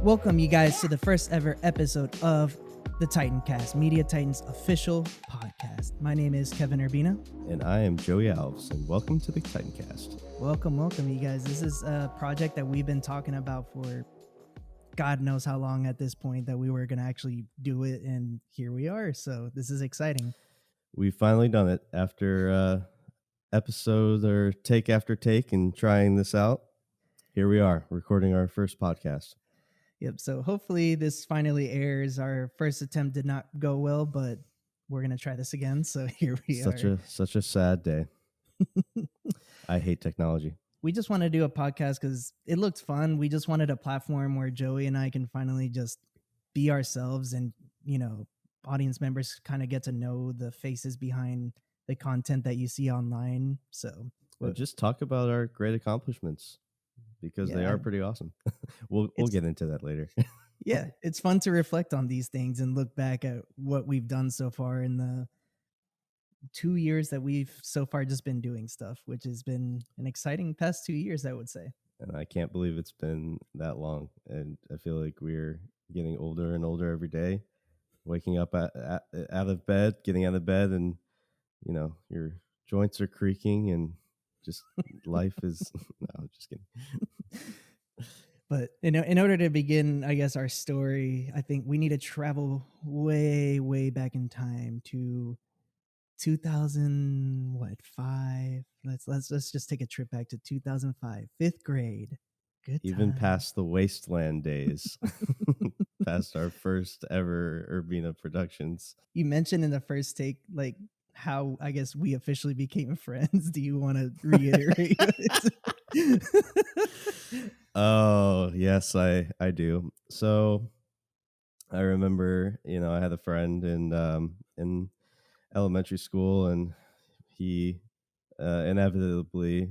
Welcome, you guys, to the first ever episode of the TitanCast, Media Titan's official podcast. My name is Kevin Urbina. And I am Joey Alves, and welcome to the TitanCast. Welcome, you guys. This is a project that we've been talking about for God knows how long at this point that we were going to actually do it, and here we are. So this is exciting. We've finally done it after episode or take after take and trying this out. Here we are, recording our first podcast. Yep. So hopefully this finally airs. Our first attempt did not go well, but we're going to try this again. So here we are. Such a sad day. I hate technology. We just want to do a podcast because it looked fun. We just wanted a platform where Joey and I can finally just be ourselves and, audience members kind of get to know the faces behind the content that you see online. So just talk about our great accomplishments because they are pretty awesome. We'll get into that later. Yeah, it's fun to reflect on these things and look back at what we've done so far in the 2 years that we've so far just been doing stuff, which has been an exciting past 2 years, I would say. And I can't believe it's been that long. And I feel like we're getting older and older every day, waking up out of bed, getting out of bed, and, your joints are creaking and just life is, no, I'm just kidding. But in order to begin, I guess, our story, I think we need to travel way, way back in time to 2005. Let's just take a trip back to 2005, 5th grade. Good Even time. past the wasteland days, past our first ever Urbina productions. You mentioned in the first take, like, how I guess we officially became friends. Do you want to reiterate? Oh, yes, I do. So I remember, I had a friend in elementary school, and he inevitably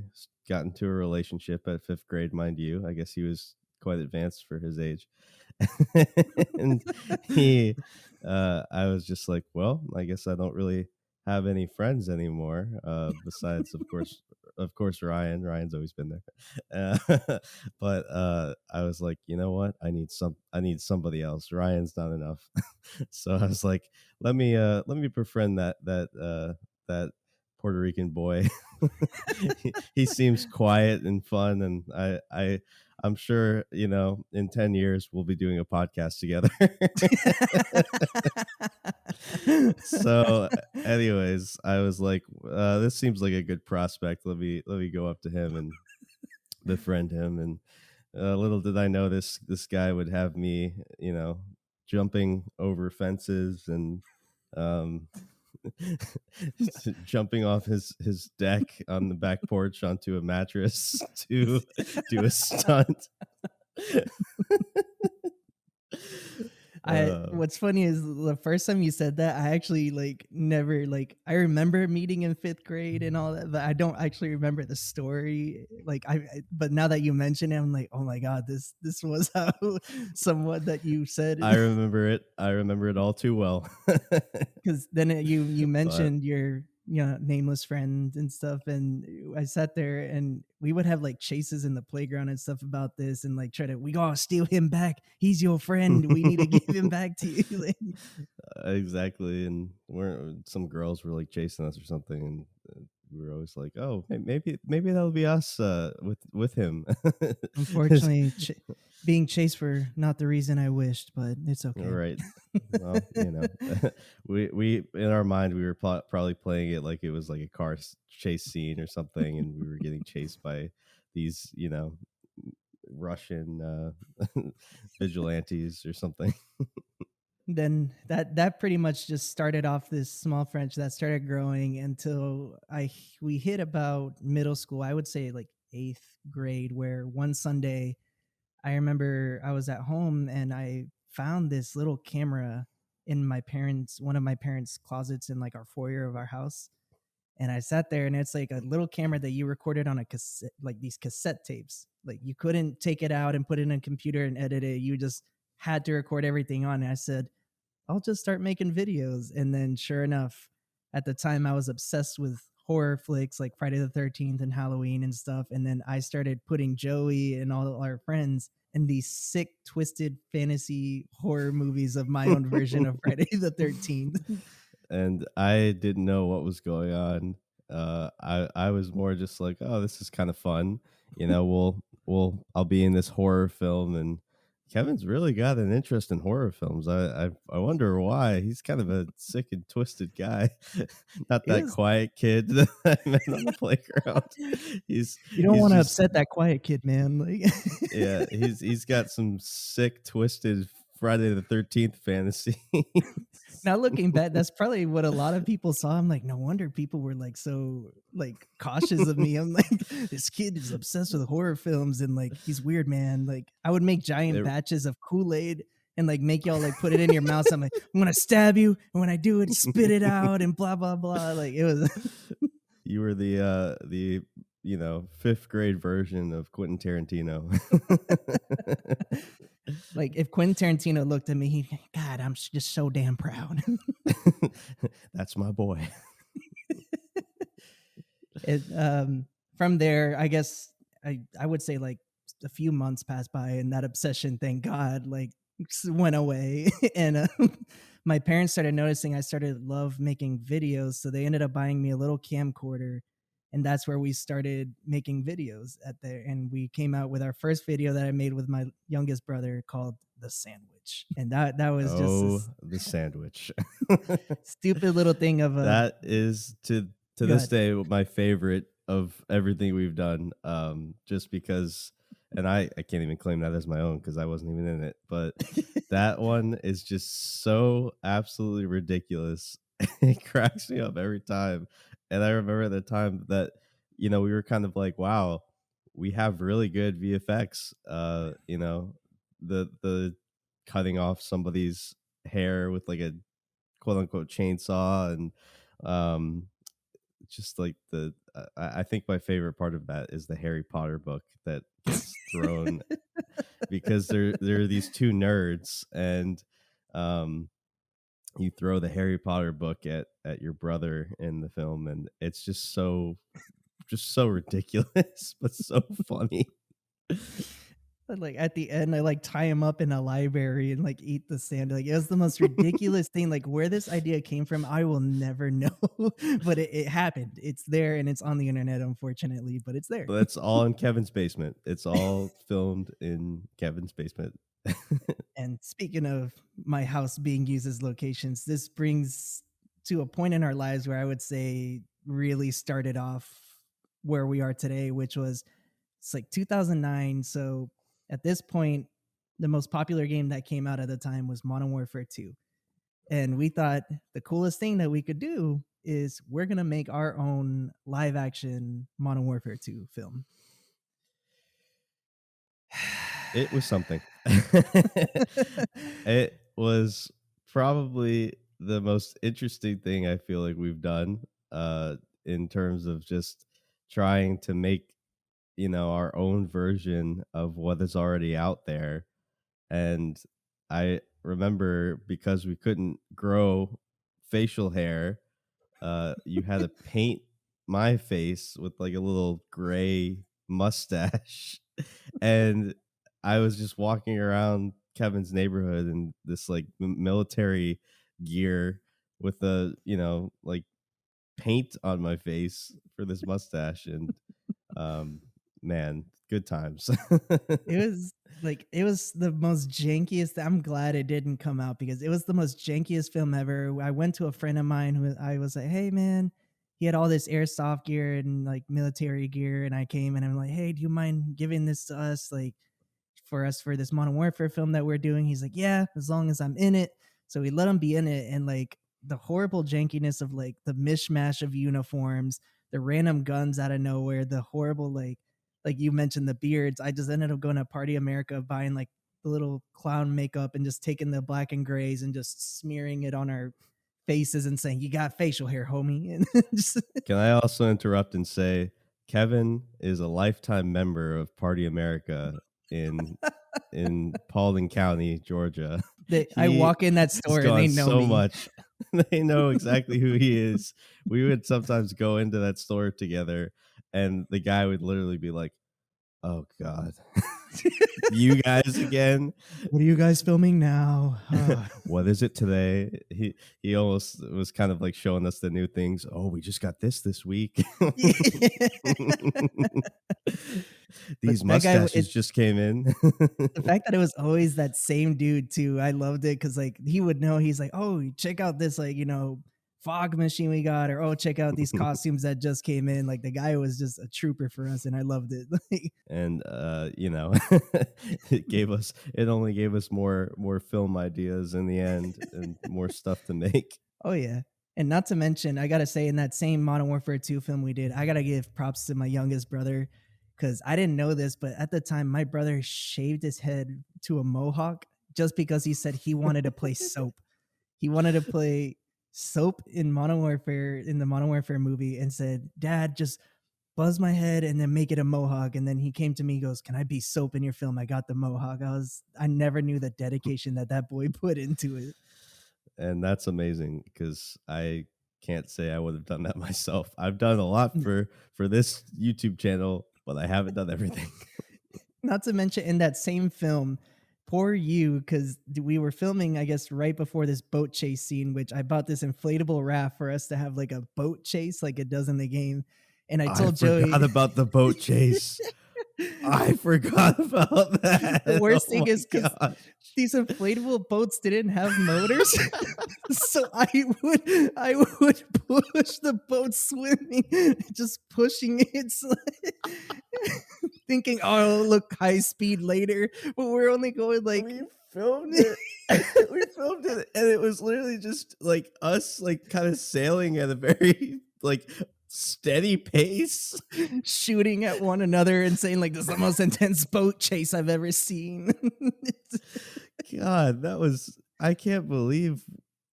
got into a relationship at 5th grade, mind you. I guess he was quite advanced for his age. And I was just like, well, I guess I don't really have any friends anymore, besides of course Ryan. Ryan's always been there. But I was like, you know what, I need somebody else. Ryan's not enough. So I was like, let me befriend that Puerto Rican boy. He seems quiet and fun, and I'm sure, in 10 years we'll be doing a podcast together. So anyways, I was like, this seems like a good prospect. Let me go up to him and befriend him. And little did I know this guy would have me, jumping over fences and jumping off his deck on the back porch onto a mattress to do a stunt. What's funny is the first time you said that, I actually never I remember meeting in 5th grade and all that, but I don't actually remember the story. But now that you mention it, I'm like, oh my God, this was how somewhat that you said. I remember it all too well. Because then you mentioned your nameless friend and stuff, and I sat there and we would have chases in the playground and stuff about this, and we gotta steal him back. He's your friend. We need to give him back to you. Exactly. And some girls were chasing us or something, and we were always like, oh, maybe that'll be us with him. Unfortunately, being chased for not the reason I wished, but it's okay. Right. Well, we in our mind we were probably playing it like it was like a car chase scene or something, and we were getting chased by these Russian vigilantes or something. Then that pretty much just started off this small friendship that started growing until we hit about middle school. I would say 8th grade, where one Sunday I remember I was at home and I found this little camera in one of my parents' closets in our foyer of our house. And I sat there, and it's a little camera that you recorded on a cassette, these cassette tapes. You couldn't take it out and put it in a computer and edit it. You just had to record everything on it. I said, I'll just start making videos. And then sure enough, at the time I was obsessed with horror flicks like Friday the 13th and Halloween and stuff. And then I started putting Joey and all our friends in these sick, twisted fantasy horror movies of my own version of Friday the 13th. And I didn't know what was going on. I was more just like, oh, this is kind of fun. I'll be in this horror film, and Kevin's really got an interest in horror films. I wonder why. He's kind of a sick and twisted guy, not It that was, quiet kid that I met on the playground. He's you don't he's want to just upset that quiet kid, man. Like, yeah, he's got some sick, twisted Friday the 13th fantasy. now looking back, that's probably what a lot of people saw. I'm like, no wonder people were like so like cautious of me. I'm like, this kid is obsessed with horror films and like he's weird, man. Like I would make giant It batches of Kool-Aid and like make y'all like put it in your mouth. So I'm like, I'm gonna stab you, and when I do it, spit it out and blah blah blah. Like it was You were the fifth grade version of Quentin Tarantino. like if Quentin Tarantino looked at me, he God, I'm just so damn proud. That's my boy. It from there, I guess I would say like a few months passed by and that obsession, thank God, like went away. And my parents started noticing I started to love making videos, so they ended up buying me a little camcorder, and that's where we started making videos at there. And we came out with our first video that I made with my youngest brother called The Sandwich. And that was just Oh, this the sandwich. stupid little thing of a That is to this gut. day my favorite of everything we've done. Just because, and I can't even claim that as my own because I wasn't even in it. But that one is just so absolutely ridiculous. It cracks me up every time. And I remember the time that we were kind of like, wow, we have really good VFX. The cutting off somebody's hair with like a quote unquote chainsaw, and um just like I think my favorite part of that is the Harry Potter book that gets thrown because there are these two nerds, and um you throw the Harry Potter book at your brother in the film, and it's just so ridiculous but so funny. But, like, at the end, I, like, tie him up in a library and, like, eat the sand, like, it was the most ridiculous thing, like, where this idea came from, I will never know, but it happened. It's there, and it's on the internet, unfortunately, but it's there. But it's all in Kevin's basement. It's all filmed in Kevin's basement. And speaking of my house being used as locations, this brings to a point in our lives where I would say really started off where we are today, which was it's like 2009. So at this point, the most popular game that came out at the time was Modern Warfare 2. And we thought the coolest thing that we could do is we're going to make our own live action Modern Warfare 2 film. It was something. It was probably the most interesting thing I feel like we've done, in terms of just trying to make, our own version of what is already out there. And I remember because we couldn't grow facial hair, you had to paint my face with like a little gray mustache. And I was just walking around Kevin's neighborhood in this like military gear with a, like paint on my face for this mustache. And um man, good times. It was it was the most jankiest. I'm glad it didn't come out because it was the most jankiest film ever. I went to a friend of mine who I was like, "Hey man," he had all this airsoft gear and like military gear, and I came and I'm like, "Hey, do you mind giving this to us like for us for this Modern Warfare film that we're doing?" He's like, "Yeah, as long as I'm in it." So we let him be in it, and like the horrible jankiness of like the mishmash of uniforms, the random guns out of nowhere, the horrible like you mentioned the beards. I just ended up going to Party America buying like the little clown makeup and just taking the black and grays and just smearing it on our faces and saying, "You got facial hair, homie." And just Can I also interrupt and say Kevin is a lifetime member of Party America in Paulding County, Georgia. I He walk in that has store and they gone know so me. much. They know exactly who he is. We would sometimes go into that store together, and the guy would literally be like, "Oh God, you guys again? What are you guys filming now? What is it today?" He almost was kind of like showing us the new things. Oh, we just got this week. But These that guy, mustaches just came in. the fact that it was always that same dude too, I loved it because like he would know he's like, oh, check out this like fog machine we got, or oh, check out these costumes that just came in. Like the guy was just a trooper for us, and I loved it. Like, And it only gave us more film ideas in the end and more stuff to make. oh yeah. And not to mention, I gotta say, in that same Modern Warfare 2 film we did, I gotta give props to my youngest brother because I didn't know this, but at the time, my brother shaved his head to a mohawk just because he said he wanted to play soap. He wanted to play soap in Modern Warfare in the Modern Warfare movie and said, "Dad, just buzz my head and then make it a mohawk." And then he came to me, and goes, "Can I be soap in your film? I got the mohawk." I never knew the dedication that that boy put into it. And that's amazing because I can't say I would have done that myself. I've done a lot for this YouTube channel, but I haven't done everything. Not to mention in that same film, poor you, because we were filming, I guess, right before this boat chase scene, which I bought this inflatable raft for us to have like a boat chase like it does in the game. And I I told forgot Joey, about the boat chase. I forgot about the that. worst Oh thing is my because gosh. these inflatable boats didn't have motors. So I would push the boat swimming, just pushing it, thinking, oh, it'll look high speed later, but we're only going like We filmed it. We filmed it, and it was literally just like us, like kind of sailing at a very like steady pace. shooting at one another and saying like, this is the most intense boat chase I've ever seen. God, that was I can't believe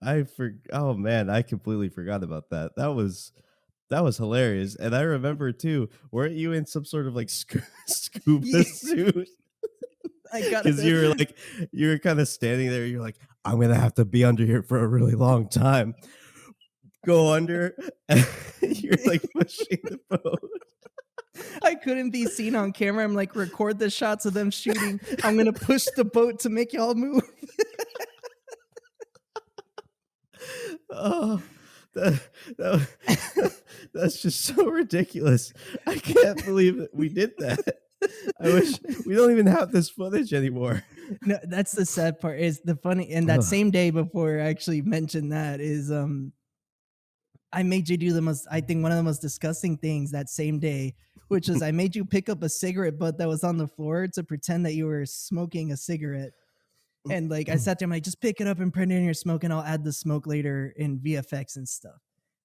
I for oh man, I completely forgot about that. That was hilarious. And I remember too, weren't you in some sort of like scuba Yeah, suit? I got Because you were the like you were kind of standing there, you're like, I'm gonna have to be under here for a really long time. Go under, and you're like pushing the boat. I couldn't be seen on camera. I'm like, record the shots of them shooting. I'm gonna push the boat to make y'all move. Oh, that, that's just so ridiculous. I can't believe that we did that. I wish we don't even have this footage anymore. No, that's the sad part. Is the funny and that Ugh. same day before I actually mentioned that is I made you do the most, I think one of the most disgusting things that same day, which was I made you pick up a cigarette butt that was on the floor to pretend that you were smoking a cigarette. And like I sat there, I'm like, just pick it up and pretend you're smoking. I'll add the smoke later in VFX and stuff.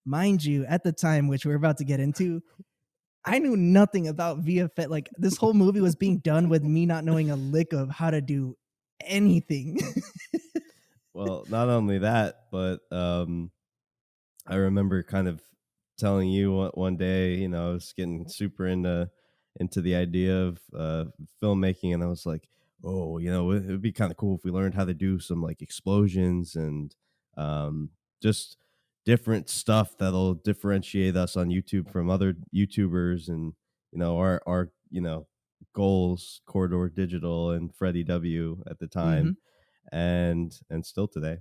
Mind you, at the time, which we're about to get into, I knew nothing about VFX. Like this whole movie was being done with me not knowing a lick of how to do anything. Well, not only that, but I remember kind of telling you one day, I was getting super into the idea of filmmaking, and I was like, oh, it would be kind of cool if we learned how to do some like explosions and just different stuff that'll differentiate us on YouTube from other YouTubers, and our goals, Corridor Digital and Freddie W at the time, Hmm. and still today.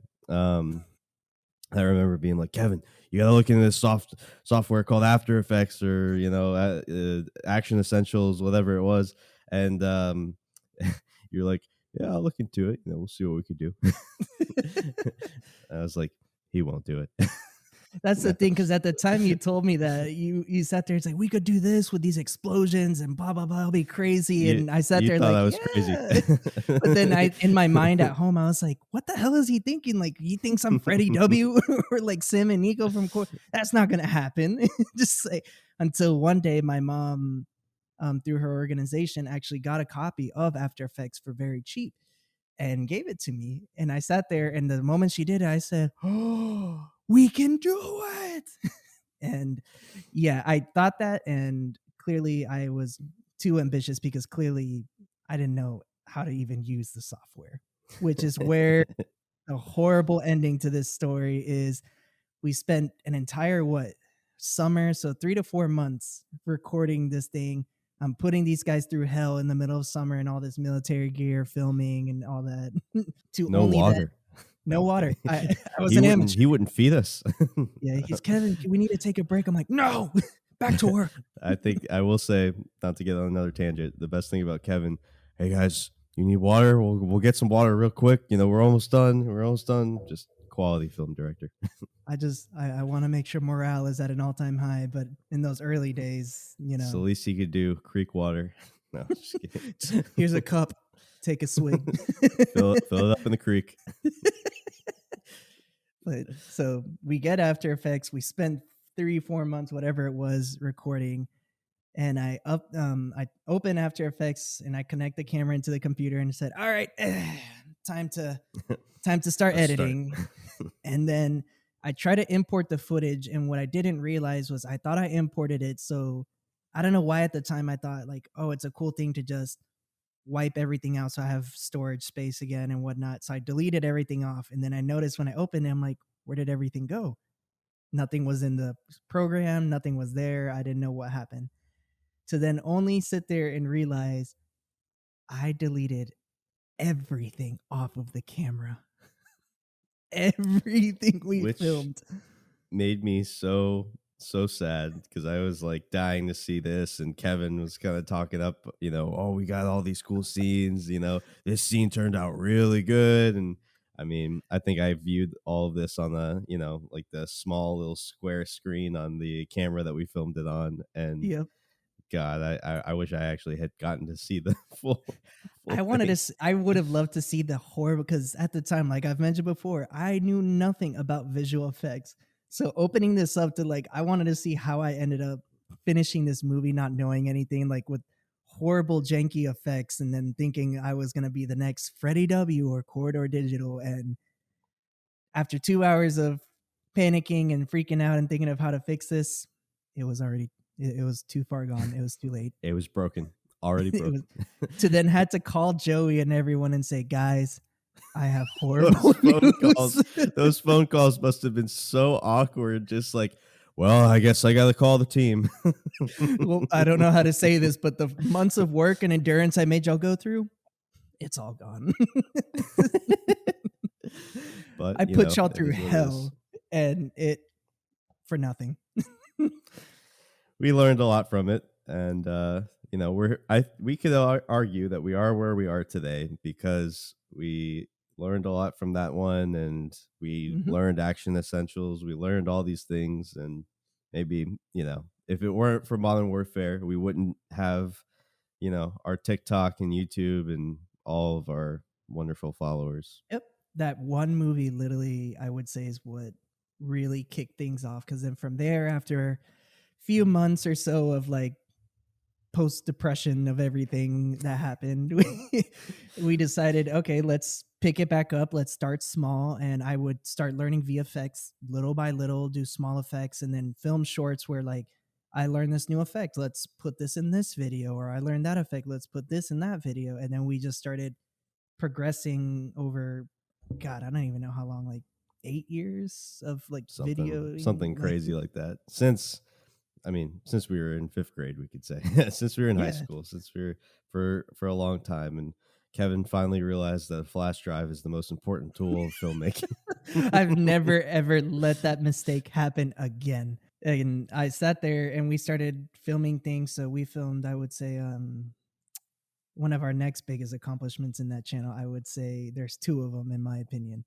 I remember being like, Kevin, you got to look into this software called After Effects, or Action Essentials, whatever it was. And you're like, yeah, I'll look into it. We'll see what we could do. I was like, he won't do it. That's the No. thing, because at the time you told me that you sat there, it's like we could do this with these explosions and blah blah blah, it'll be crazy. you And I sat you there thought like, I was crazy. yeah. But then I in my mind at home, I was like, what the hell is he thinking? Like he thinks I'm Freddie W or like Sim and Nico from that's not gonna happen. Just like until one day my mom through her organization actually got a copy of After Effects for very cheap and gave it to me. And I sat there, and the moment she did it, I said, "Oh, we can do it." And yeah, I thought that, and clearly I was too ambitious because clearly I didn't know how to even use the software, which is where a horrible ending to this story is we spent an entire summer, so 3 to 4 months recording this thing. I'm putting these guys through hell in the middle of summer and all this military gear filming and all that to No only then water. no No, I'm water. kidding. I was an amateur. He wouldn't feed us. Yeah, he's Kevin. We need to take a break. I'm like, no, back to work. I think I will say, not to get on another tangent, the best thing about Kevin, hey guys, you need water? We'll get some water real quick. You know, we're almost done. We're almost done. Just quality film director. I want to make sure morale is at an all time high, but in those early days, It's the least he could do. Creek water. No, just kidding. here's a cup, take a swig. Fill it up in the creek. But so we get After Effects. We spent 3 4 months, whatever it was, recording. And I open After Effects and I connect the camera into the computer and said, "All right, time to start Let's start. editing." And then I try to import the footage, and what I didn't realize was I thought I imported it. So I don't know why at the time I thought like, oh, it's a cool thing to just wipe everything out so I have storage space again and whatnot. So I deleted everything off, and then I noticed when I opened it, I'm like, where did everything go? Nothing was in the program. Nothing was there. I didn't know what happened. To then only sit there and realize I deleted everything off of the camera. Everything we Which filmed. made me so sad because I was like dying to see this, and Kevin was kind of talking up, you know, oh, we got all these cool scenes, you know, this scene turned out really good. And I mean, I think I viewed all of this on the, you know, like the small little square screen on the camera that we filmed it on. And Yep. God, I wish I actually had gotten to see the full thing. I would have loved to see the horror because at the time, like I've mentioned before, I knew nothing about visual effects. So opening this up to like, I wanted to see how I ended up finishing this movie, not knowing anything, like with horrible janky effects, and then thinking I was going to be the next Freddie W or Corridor Digital. And after 2 hours of panicking and freaking out and thinking of how to fix this, it was already, it was too far gone. It was too late. It was broken, already It was broken. to then had to call Joey and everyone and say, guys, I have horrible those phone calls, news. those phone calls must have been so awkward. Just like, well, I guess I got to call the team. Well, I don't know how to say this, but the months of work and endurance I made y'all go through, it's all gone. But I you put know, y'all it through is what it is. hell and it for nothing. We learned a lot from it, and you know, we could argue that we are where we are today because we learned a lot from that one, and we Mhm. learned action essentials. We learned all these things, and maybe, you know, if it weren't for Modern Warfare, we wouldn't have, you know, our TikTok and YouTube and all of our wonderful followers. Yep. That one movie literally I would say is what really kicked things off, because then from there, after a few months or so of like post depression of everything that happened, we decided, okay, let's pick it back up. Let's start small. And I would start learning VFX little by little, do small effects, and then film shorts where like I learned this new effect. Let's put this in this video, or I learned that effect. Let's put this in that video. And then we just started progressing over, God, I don't even know how long, like 8 years of like Something videoing, like, crazy like that. Since we were in fifth grade, we could say, since we were in high yeah. school, since we were for a long time, and Kevin finally realized that a flash drive is the most important tool of filmmaking. I've never ever let that mistake happen again. And I sat there and we started filming things. So we filmed, I would say, one of our next biggest accomplishments in that channel. I would say there's two of them, in my opinion.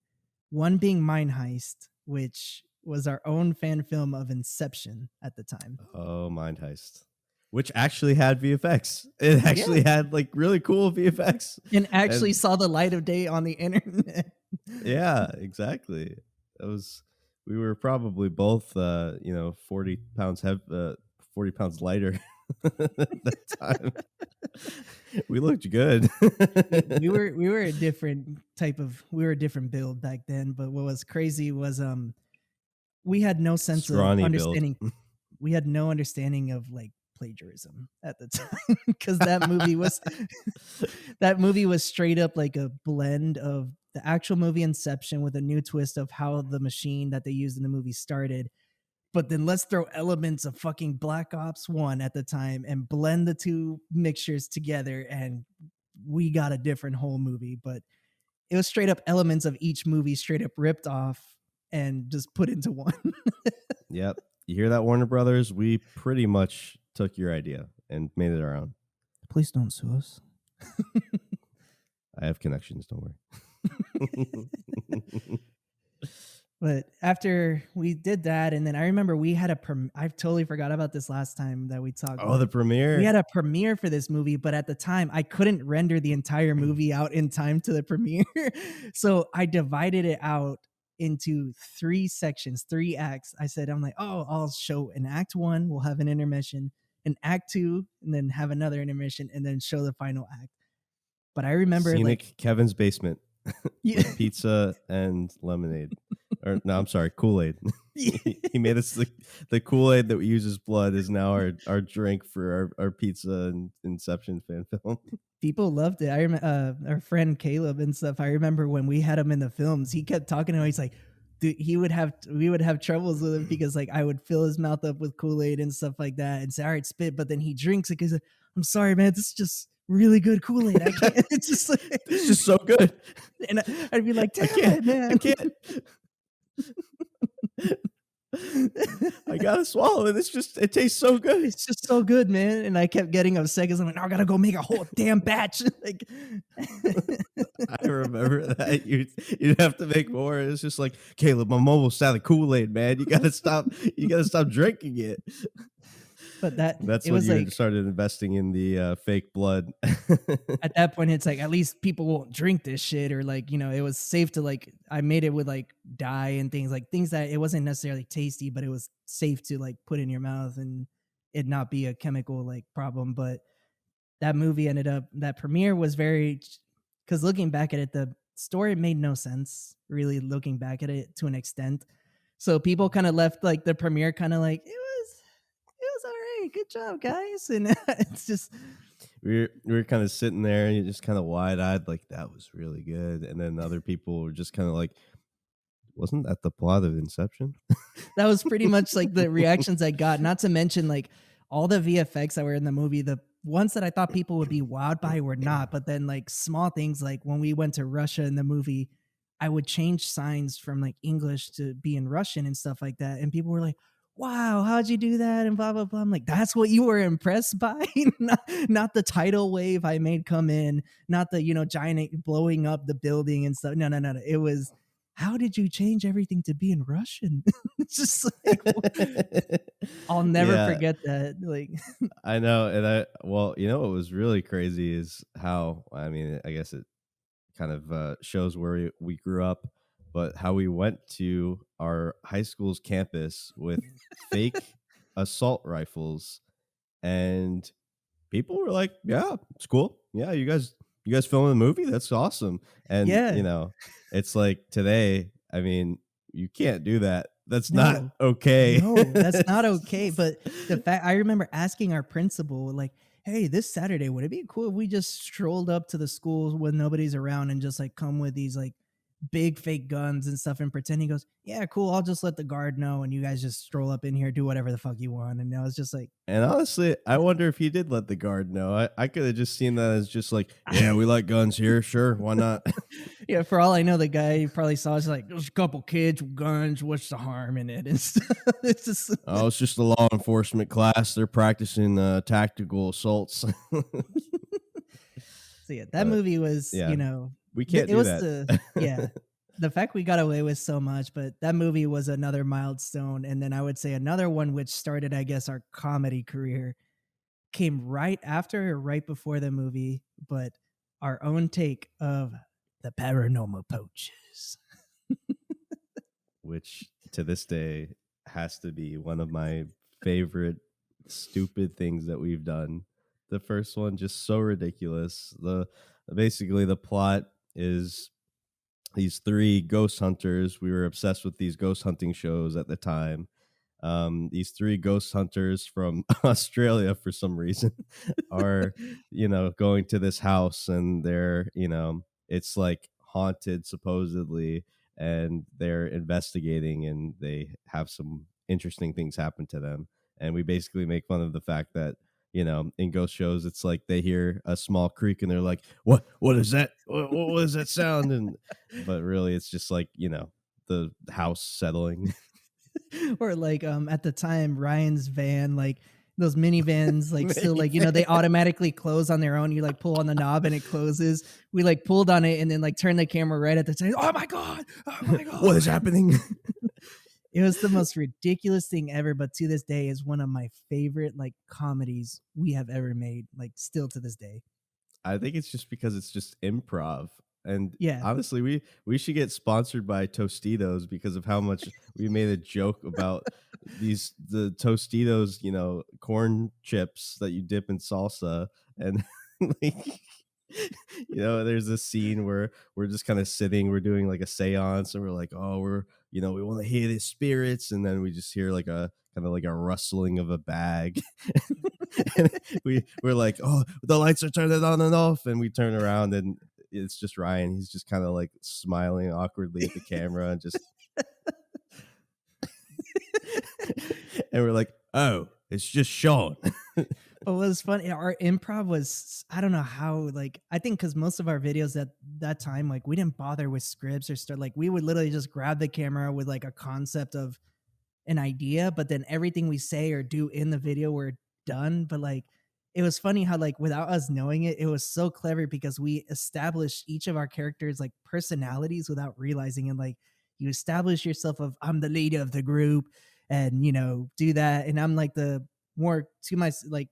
One being Mine Heist, which was our own fan film of Inception at the time. Oh, Mind Heist, which actually had VFX. It actually Yeah. had like really cool VFX, And actually and saw the light of day on the internet. yeah, exactly. That was We were probably both, you know, 40 pounds 40 pounds lighter at that time. We looked good. We were a different type of, we were a different build back then. But what was crazy was we had no sense of Scrawny build. understanding. We had no understanding of like plagiarism at the time, because that movie was that movie was straight up like a blend of the actual movie Inception with a new twist of how the machine that they used in the movie started. But then let's throw elements of fucking Black Ops 1 at the time and blend the two mixtures together, and we got a different whole movie. But it was straight up elements of each movie straight up ripped off and just put into one. Yep. You hear that, Warner Brothers? We pretty much took your idea and made it our own. Please don't sue us. I have connections, don't worry. But after we did that, and then I remember we had I totally forgot about this last time that we talked, Oh, the but we premiere. had a premiere for this movie, but at the time I couldn't render the entire movie out in time to the premiere. So I divided it out into 3 sections, 3 acts. I said, I'm like, oh, I'll show an act 1, we'll have an intermission, an act 2, and then have another intermission, and then show the final act. But I remember like Scenic Kevin's basement yeah, with pizza and lemonade. Or no, I'm sorry, Kool-Aid. He made us the Kool-Aid that we use as blood is now our drink for our pizza and Inception fan film. people loved it. I remember our friend Caleb and stuff. I remember when we had him in the films, he kept talking to him. He's like, dude, we would have troubles with him because like I would fill his mouth up with Kool-Aid and stuff like that and say, all right, spit. But then he drinks it because I'm sorry, man, this is just really good Kool-Aid. I can't. It's just like, It's just so good. and I'd be like, I damn can't. it, man. I can't. I gotta swallow it. It tastes so good. It's just so good, man. And I kept getting upset because I'm like, now I gotta go make a whole damn batch. Like, I remember that you'd have to make more. It's just like, Caleb, I'm almost out of Kool-Aid, man. You gotta stop. You gotta stop drinking it. but that That's it when was you like started investing in the fake blood. at that point it's like at least people won't drink this shit, or like, it was safe to like, I made it with like dye and things that it wasn't necessarily tasty, but it was safe to like put in your mouth and it not be a chemical like problem. But that premiere was very, because looking back at it, the story made no sense really, looking back at it to an extent. So people kind of left like the premiere kind of like it was all right, good job guys. And it's just We were kind of sitting there, and you're just kind of wide eyed, like that was really good. And then other people were just kind of like, wasn't that the plot of Inception? that was pretty much like the reactions I got. Not to mention like all the VFX that were in the movie, the ones that I thought people would be wowed by were not. But then like small things like when we went to Russia in the movie, I would change signs from like English to be in Russian and stuff like that. And people were like, wow, how'd you do that? And blah, blah, blah. I'm like, that's what you were impressed by? Not the tidal wave I made come in, not the, giant blowing up the building and stuff. No, no, no, no. It was, how did you change everything to be in Russian? It's just like, I'll never Yeah, forget that. Like, I know. And well, what was really crazy is how, I mean, I guess it kind of shows where we grew up, but how we went to our high school's campus with fake assault rifles, and people were like, "Yeah, it's cool. Yeah, you guys filming the movie? That's awesome." And yeah, it's like today. I mean, you can't do that. That's not no, okay. no, that's not okay. But the fact, I remember asking our principal, like, hey, this Saturday, would it be cool if we just strolled up to the school when nobody's around and just like come with these like big fake guns and stuff and pretend? He goes, yeah, cool. I'll just let the guard know and you guys just stroll up in here, do whatever the fuck you want. And I was just like, And honestly, I wonder if he did let the guard know. I could have just seen that as just like, yeah, we like guns here. Sure, why not? yeah, for all I know, the guy probably saw us like, there's a couple kids with guns. What's the harm in it? And stuff. It's just, Oh, it's just a law enforcement class. They're practicing tactical assaults. so yeah, that But movie was, yeah, we can't it do was that. yeah, the fact we got away with so much, but that movie was another milestone. And then I would say another one which started, I guess, our comedy career came right after or right before the movie, but our own take of the paranormal poaches. Which to this day has to be one of my favorite stupid things that we've done. The first one just so ridiculous. The Basically the plot is these three ghost hunters. We were obsessed with these ghost hunting shows at the time. These three ghost hunters from Australia, for some reason, are going to this house, and they're it's like haunted supposedly, and they're investigating, and they have some interesting things happen to them. And we basically make fun of the fact that, in ghost shows, it's like they hear a small creak and they're like, what is that? What is that sound? And but really, it's just like, the house settling. Or like at the time Ryan's van, like those minivans, like still like they Minivan. automatically close on their own. You like pull on the knob and it closes. We like pulled on it and then like turned the camera right at the time. Oh my god! Oh my What is god! happening? It was the most ridiculous thing ever, but to this day is one of my favorite like comedies we have ever made. Like still to this day. I think it's just because it's just improv. And Yeah. honestly, we should get sponsored by Tostitos because of how much we made a joke about the Tostitos, corn chips that you dip in salsa. And like, there's a scene where we're just kind of sitting, we're doing like a seance, and we're like, oh, we want to hear the spirits, and then we just hear like a kind of like a rustling of a bag. And we're like, oh, the lights are turning on and off, and we turn around and it's just Ryan. He's just kind of like smiling awkwardly at the camera and just and we're like, oh, it's just Sean. What was funny, our improv was, I don't know how, like I think because most of our videos at that time, like we didn't bother with scripts or stuff. Like we would literally just grab the camera with like a concept of an idea, but then everything we say or do in the video were done. But like it was funny how like without us knowing it, it was so clever because we established each of our characters like personalities without realizing it. Like you establish yourself of I'm the leader of the group and do that. And I'm like the more to my like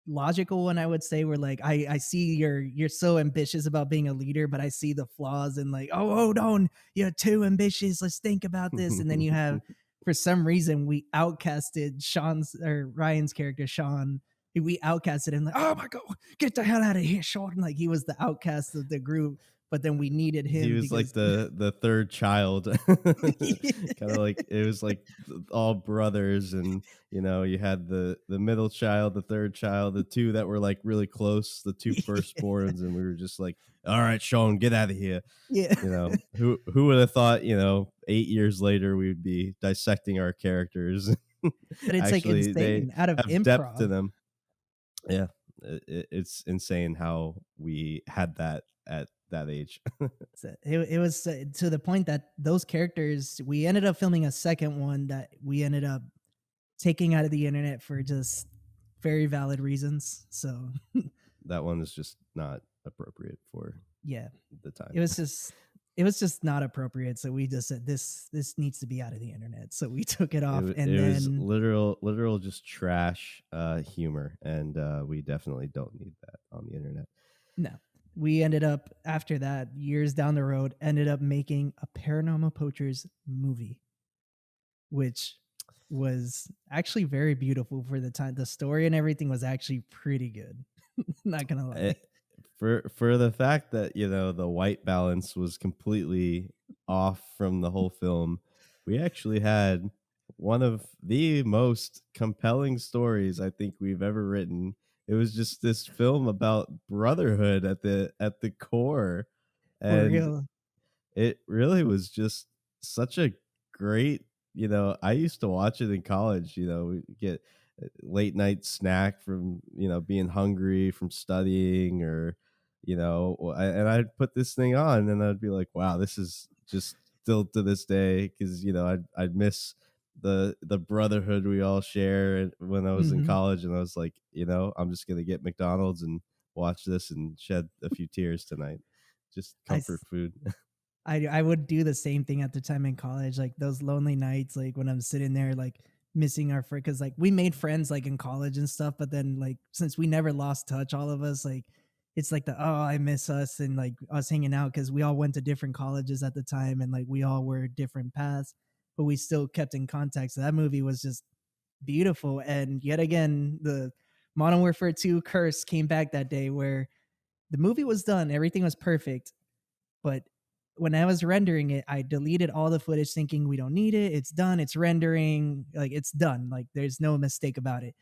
logical one, I would say, where like I see you're so ambitious about being a leader, but I see the flaws and like, oh, hold on, you're too ambitious, let's think about this. And then you have, for some reason, we outcasted Sean's or Ryan's character Sean. We outcasted him like, oh my god, get the hell out of here, Sean. Like he was the outcast of the group, but then we needed He him was like because the third child. Kind of like it was like all brothers, and you had the middle child, the third child, the two that were like really close, the two firstborns, and we were just like, all right, Sean, get out of here. yeah. Who would have thought, 8 years later we'd be dissecting our characters. But it's like Actually, they insane out of have depth to improv. them. Yeah, it's insane how we had that at that age. So it was to the point that those characters, we ended up filming a second one that we ended up taking out of the internet for just very valid reasons. So That one is just not appropriate for yeah, the time. it was just it was just not appropriate. So we just said this needs to be out of the internet. So we took it off, and It was then literal just trash humor, and we definitely don't need that on the internet. no, we ended up after that years down the road ended up making a Paranormal Poachers movie, which was actually very beautiful for the time. The story and everything was actually pretty good. Not gonna Eh, lie. for the fact that the white balance was completely off from the whole film, we actually had one of the most compelling stories I think we've ever written. It was just this film about brotherhood at the core, For and real. it really was just such a great, I used to watch it in college, we get late night snack from, being hungry from studying, or, and I'd put this thing on and I'd be like, wow, this is just still to this day, because, I'd miss the brotherhood we all share when I was in Mhm. college, and I was like, I'm just gonna get McDonald's and watch this and shed a few tears tonight. Just I comfort food. I would do the same thing at the time in college, like those lonely nights, like when I'm sitting there, like missing our friend, because like we made friends like in college and stuff, but then like since we never lost touch, all of us, like it's like the oh I miss us and like us hanging out because we all went to different colleges at the time and like we all were different paths, but we still kept in contact. So that movie was just beautiful, and yet again the Modern Warfare 2 curse came back that day where the movie was done, everything was perfect, but when I was rendering it, I deleted all the footage thinking we don't need it. It's done. It's rendering. Like it's done. Like there's no mistake about it.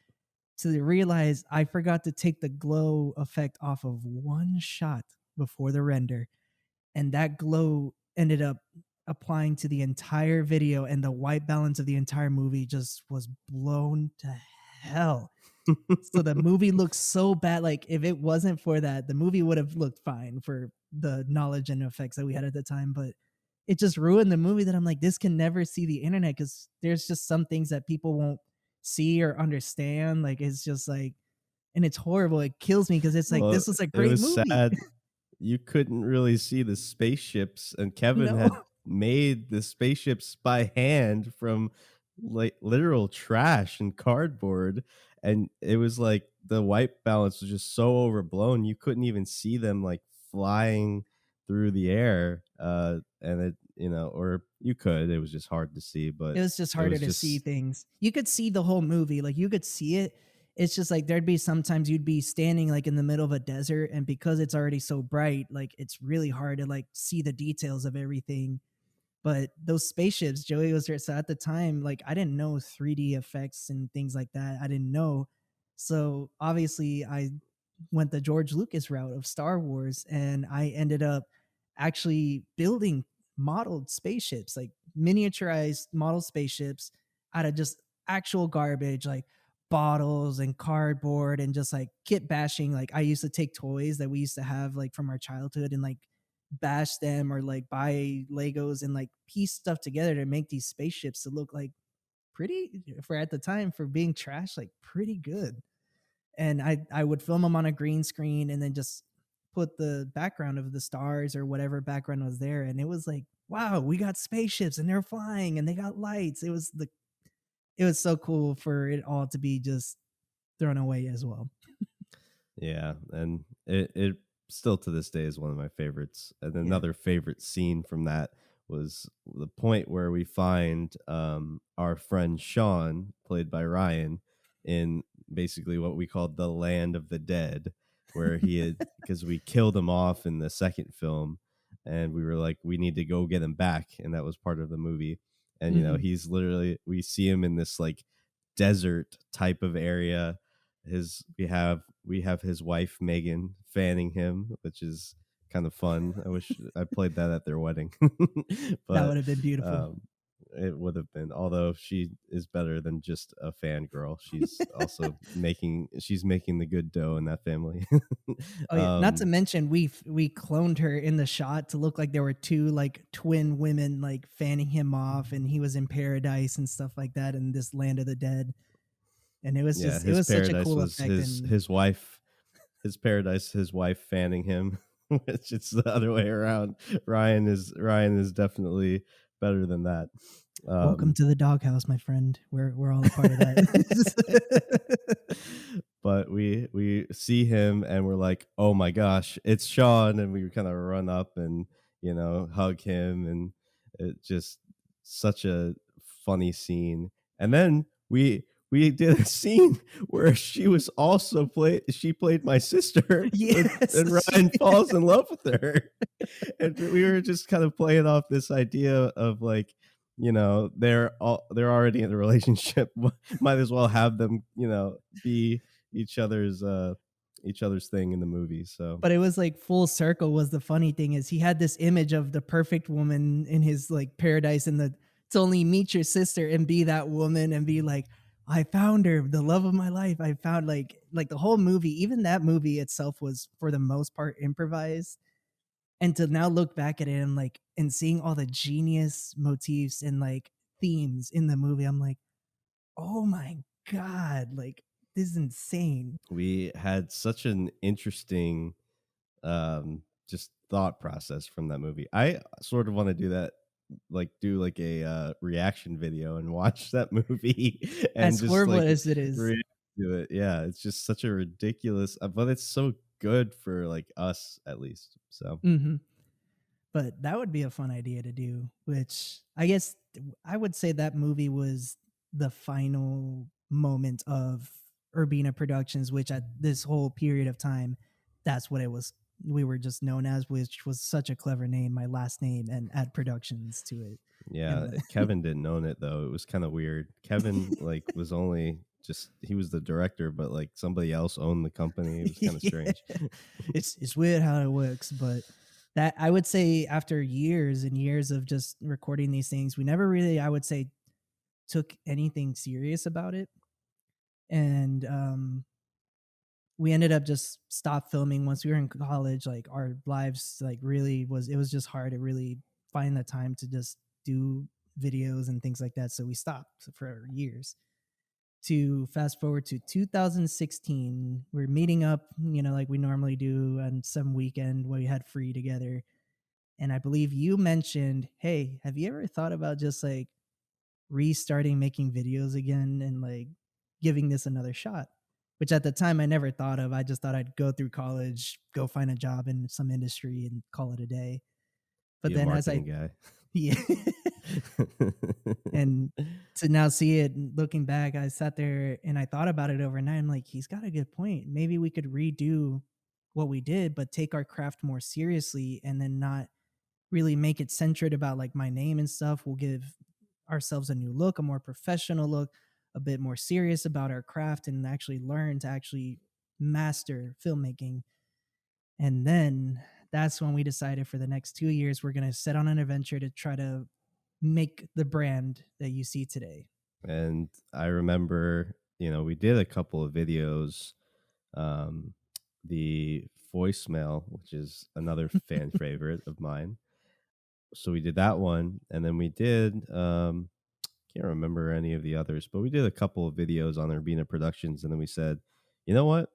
To realize I forgot to take the glow effect off of one shot before the render. and that glow ended up applying to the entire video, and the white balance of the entire movie just was blown to hell. So the movie looks so bad. Like if it wasn't for that, the movie would have looked fine for the knowledge and effects that we had at the time. But it just ruined the movie that I'm like, this can never see the internet because there's just some things that people won't see or understand. Like it's just like, and it's horrible. It kills me because it's like Well, this was a it great was movie. sad you couldn't really see the spaceships, and Kevin No, had made the spaceships by hand from like literal trash and cardboard, and it was like the white balance was just so overblown you couldn't even see them like flying through the air, and it, or you could, it was just hard to see, but it was just it harder was to see just things. You could see the whole movie, like you could see it. It's just like there'd be sometimes you'd be standing like in the middle of a desert, and because it's already so bright, like it's really hard to like see the details of everything. But those spaceships, Joey was there. So at the time, like I didn't know 3D effects and things like that. I didn't know. So obviously I went the George Lucas route of Star Wars, and I ended up actually building modeled spaceships, like miniaturized model spaceships out of just actual garbage, like bottles and cardboard and just like kit bashing. Like I used to take toys that we used to have like from our childhood and like bash them or like buy Legos and like piece stuff together to make these spaceships to look like pretty for at the time for being trash, like pretty good. And I would film them on a green screen and then just put the background of the stars or whatever background was there, and it was like, wow, we got spaceships and they're flying and they got lights. It was so cool for it all to be just thrown away as well. Yeah, and it still to this day is one of my favorites. And Yeah. another favorite scene from that was the point where we find our friend Sean, played by Ryan, in basically what we called the land of the dead, where he had, because we killed him off in the second film, and we were like, we need to go get him back, and that was part of the movie. And Hmm. he's literally, we see him in this like desert type of area. His we have his wife Megan fanning him, which is kind of fun. I wish I played that at their wedding. That But would have been beautiful. um it would have been, although she is better than just a fangirl. She's making the good dough in that family. Oh yeah, not to um mention we cloned her in the shot to look like there were two like twin women like fanning him off, and he was in paradise and stuff like that in this land of the dead. And it was yeah, just it his was such a paradise cool was effect. And his paradise, his wife fanning him, which it's the other way around. Ryan is definitely better than that. welcome Um, to the doghouse, my friend. We're all a part of that. but we see him and we're like, oh my gosh, it's Sean, and we kind of run up and hug him, and it just such a funny scene. And then we did a scene where she played my sister, Yes. and Ryan falls in love with her. And we were just kind of playing off this idea of like, they're already in a relationship. Might as well have them, be each other's uh each other's thing in the movie. So But it was like full circle. Was the funny thing is he had this image of the perfect woman in his like paradise, and the to only meet your sister and be that woman and be like, I found her, the love of my life. I found like the whole movie, even that movie itself was for the most part improvised. And to now look back at it and like and seeing all the genius motifs and like themes in the movie, I'm like, oh my God, like this is insane. we had such an interesting just thought process from that movie. I sort of want to do that, like do like a reaction video and watch that movie and As just horrible like as it is. react to it. Yeah, it's just such a ridiculous, but it's so good for like us at least. So Mhm. But that would be a fun idea to do, which I guess I would say that movie was the final moment of Urbina Productions, which at this whole period of time, that's what it was. We were just known as, which was such a clever name, my last name, and add productions to it. yeah, And Kevin didn't own it though. It was kind of weird. Kevin like was only just, he was the director, but like somebody else owned the company. It was kind of yeah, strange. it's weird how it works, but that I would say after years and years of just recording these things, we never really, I would say, took anything serious about it. And we ended up just stopped filming once we were in college. Like our lives, like really was it was just hard to really find the time to just do videos and things like that. So we stopped for years. To fast forward to 2016, we're meeting up, like we normally do on some weekend where we had free together. And I believe you mentioned, hey, have you ever thought about just like restarting making videos again and like giving this another shot? Which at the time I never thought of. I just thought I'd go through college, go find a job in some industry and call it a day. But Be a then marketing guy. yeah, and to now see it looking back, I sat there and I thought about it overnight. I'm like, he's got a good point. Maybe we could redo what we did, but take our craft more seriously and then not really make it centered about like my name and stuff. We'll give ourselves a new look, a more professional look, a bit more serious about our craft, and actually learn to actually master filmmaking. And then that's when we decided for the next 2 years, we're going to set on an adventure to try to make the brand that you see today. And I remember, we did a couple of videos. Um, the voicemail, which is another fan favorite of mine. So we did that one, and then we did can't remember any of the others, but we did a couple of videos on Urbina Productions, and then we said, you know what?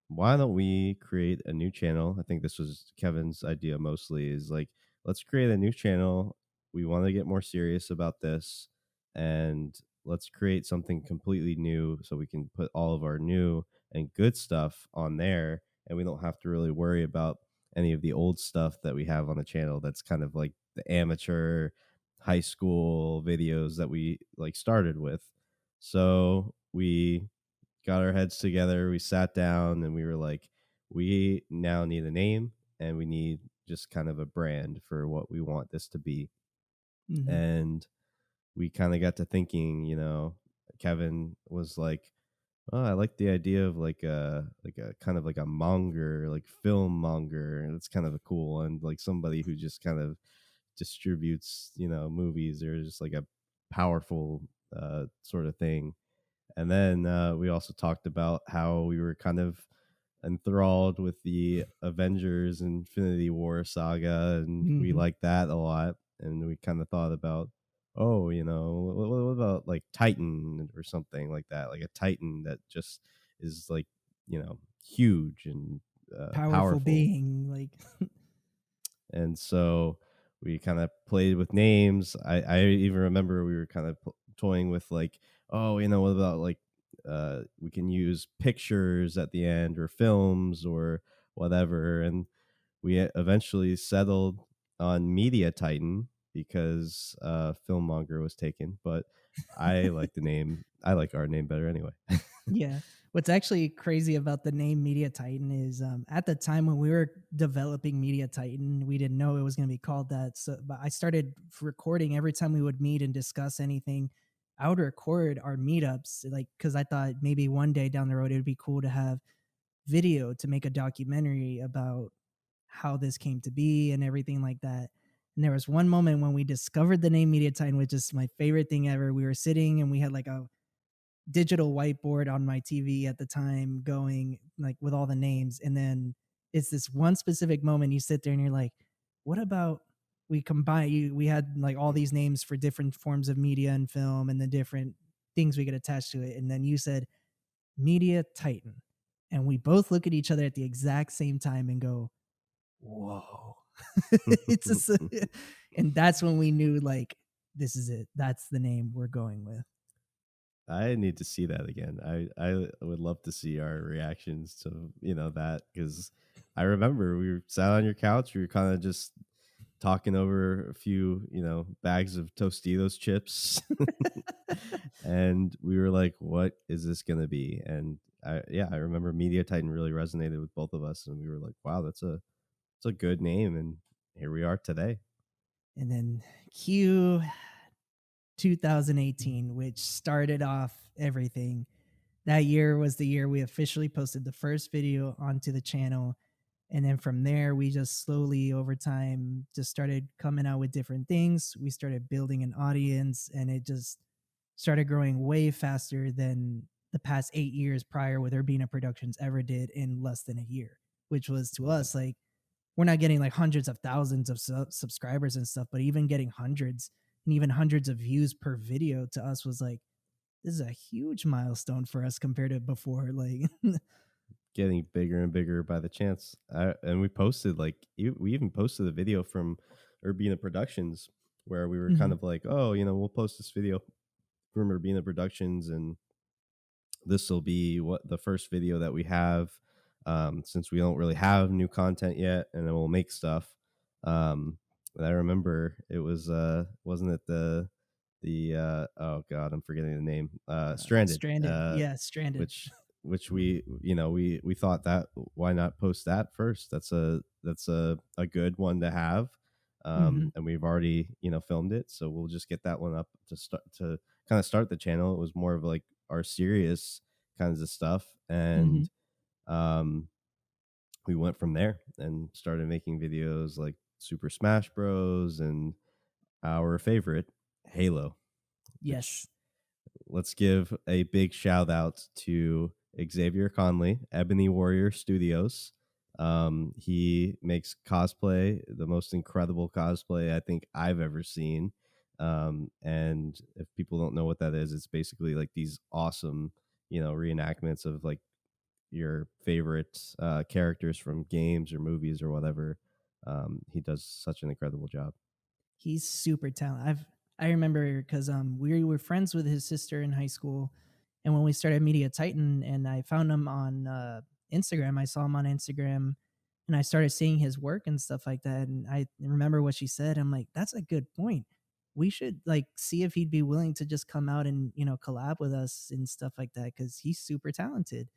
Why don't we create a new channel? I think this was Kevin's idea mostly, is like, let's create a new channel. We want to get more serious about this, and let's create something completely new so we can put all of our new and good stuff on there, and we don't have to really worry about any of the old stuff that we have on the channel that's kind of like the amateur high school videos that we like started with. So we got our heads together, we sat down and we were like, we now need a name and we need just kind of a brand for what we want this to be. Hmm. And we kind of got to thinking, Kevin was like, oh, I like the idea of like a kind of like a monger, like film monger. That's kind of a cool one, like somebody who just kind of distributes, movies, or just like a powerful sort of thing. And then we also talked about how we were kind of enthralled with the Avengers Infinity War saga, and we Hmm. liked that a lot. And we kind of thought about, oh, what about like Titan or something like that, like a Titan that just is like, huge and Powerful powerful. being, like, And so we kind of played with names. I even remember we were kind of toying with like, oh, what about like we can use pictures at the end or films or whatever. And we eventually settled on Media Titan because Filmmonger was taken. But I like the name. I like our name better anyway. yeah. What's actually crazy about the name Media Titan is at the time when we were developing Media Titan, we didn't know it was going to be called that. So, but I started recording every time we would meet and discuss anything. I would record our meetups, like, because I thought maybe one day down the road it would be cool to have video to make a documentary about how this came to be and everything like that. And there was one moment when we discovered the name Media Titan, which is my favorite thing ever. We were sitting and we had like a digital whiteboard on my TV at the time going like with all the names. And then it's this one specific moment you sit there and you're like, what about we combine you? We had like all these names for different forms of media and film and the different things we could attach to it. And then you said Media Titan. And we both look at each other at the exact same time and go, whoa. it's just, and that's when we knew like this is it. That's the name we're going with. I need to see that again. I would love to see our reactions to that, because I remember we were sat on your couch. We were kind of just talking over a few bags of Tostitos chips, and we were like, "What is this gonna be?" And I remember Media Titan really resonated with both of us, and we were like, "Wow, it's a good name." And here we are today. And then Q 2018, which started off everything. That year was the year we officially posted the first video onto the channel. And then from there, we just slowly over time just started coming out with different things. We started building an audience, and it just started growing way faster than the past 8 years prior with Urbina Productions ever did in less than a year, which was to Yeah. us like, we're not getting like hundreds of thousands of subscribers and stuff, but even getting hundreds and even hundreds of views per video to us was like, this is a huge milestone for us compared to before. Like, Getting bigger and bigger by the chance. And we posted like we even posted a video from Urbina Productions where we were kind mhm, of like, oh, we'll post this video from Urbina Productions, and this will be what the first video that we have, since we don't really have new content yet, and then we'll make stuff. And I remember it was wasn't it the oh god, I'm forgetting the name, Stranded, Stranded. Yeah, Stranded. which we thought that why not post that first? That's a good one to have. Hmm. And we've already filmed it, so we'll just get that one up to start, to kind of start the channel. It was more of like our serious kinds of stuff, Hmm. and um we went from there and started making videos like Super Smash Bros. And our favorite, Halo, which, Yes. let's give a big shout out to Xavier Conley, Ebony Warrior Studios. He makes cosplay, the most incredible cosplay I think I've ever seen. And if people don't know what that is, it's basically like these awesome, reenactments of like your favorite characters from games or movies or whatever. He does such an incredible job. He's super talented. I remember because we were friends with his sister in high school, and when we started Media Titan, and I found him on Instagram, I saw him on Instagram, and I started seeing his work and stuff like that. And I remember what she said. I'm like, that's a good point. We should like see if he'd be willing to just come out and collab with us and stuff like that because he's super talented.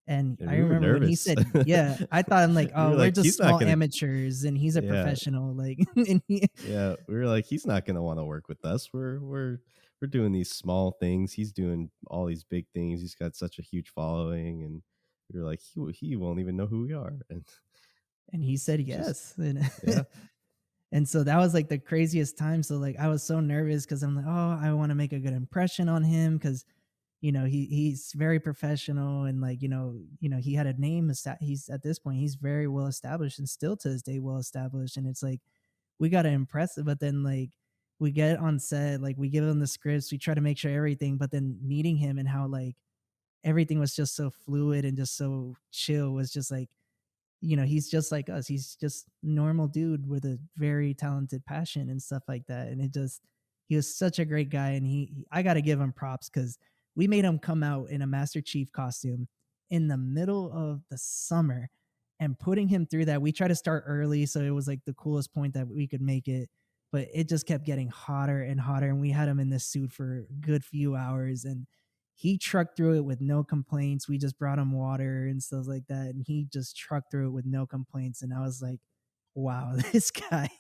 And And I we were remember when he nervous. said, yeah, I thought I'm like, We oh, were we're like, just he's not small gonna. amateurs and he's a Yeah, professional. Like, and yeah. We were like, he's not gonna want to work with us. We're doing these small things. He's doing all these big things. He's got such a huge following, and we were like, he won't even know who we are. And and he it's said just, yes. And yeah. and so that was like the craziest time. So like I was so nervous because I'm like, oh, I want to make a good impression on him because he's very professional and like he had a name. He's at this point he's very well established and still to this day well established. And it's like we gotta impress it, but then like we get on set, like we give him the scripts, we try to make sure everything, but then meeting him and how like everything was just so fluid and just so chill was just like he's just like us. He's just normal dude with a very talented passion and stuff like that. And he was such a great guy. And I got to give him props because we made him come out in a Master Chief costume in the middle of the summer and putting him through that. We tried to start early. So it was like the coolest point that we could make it. But it just kept getting hotter and hotter. And we had him in this suit for a good few hours. And he trucked through it with no complaints. We just brought him water and stuff like that, and he just trucked through it with no complaints. And I was like, wow, this guy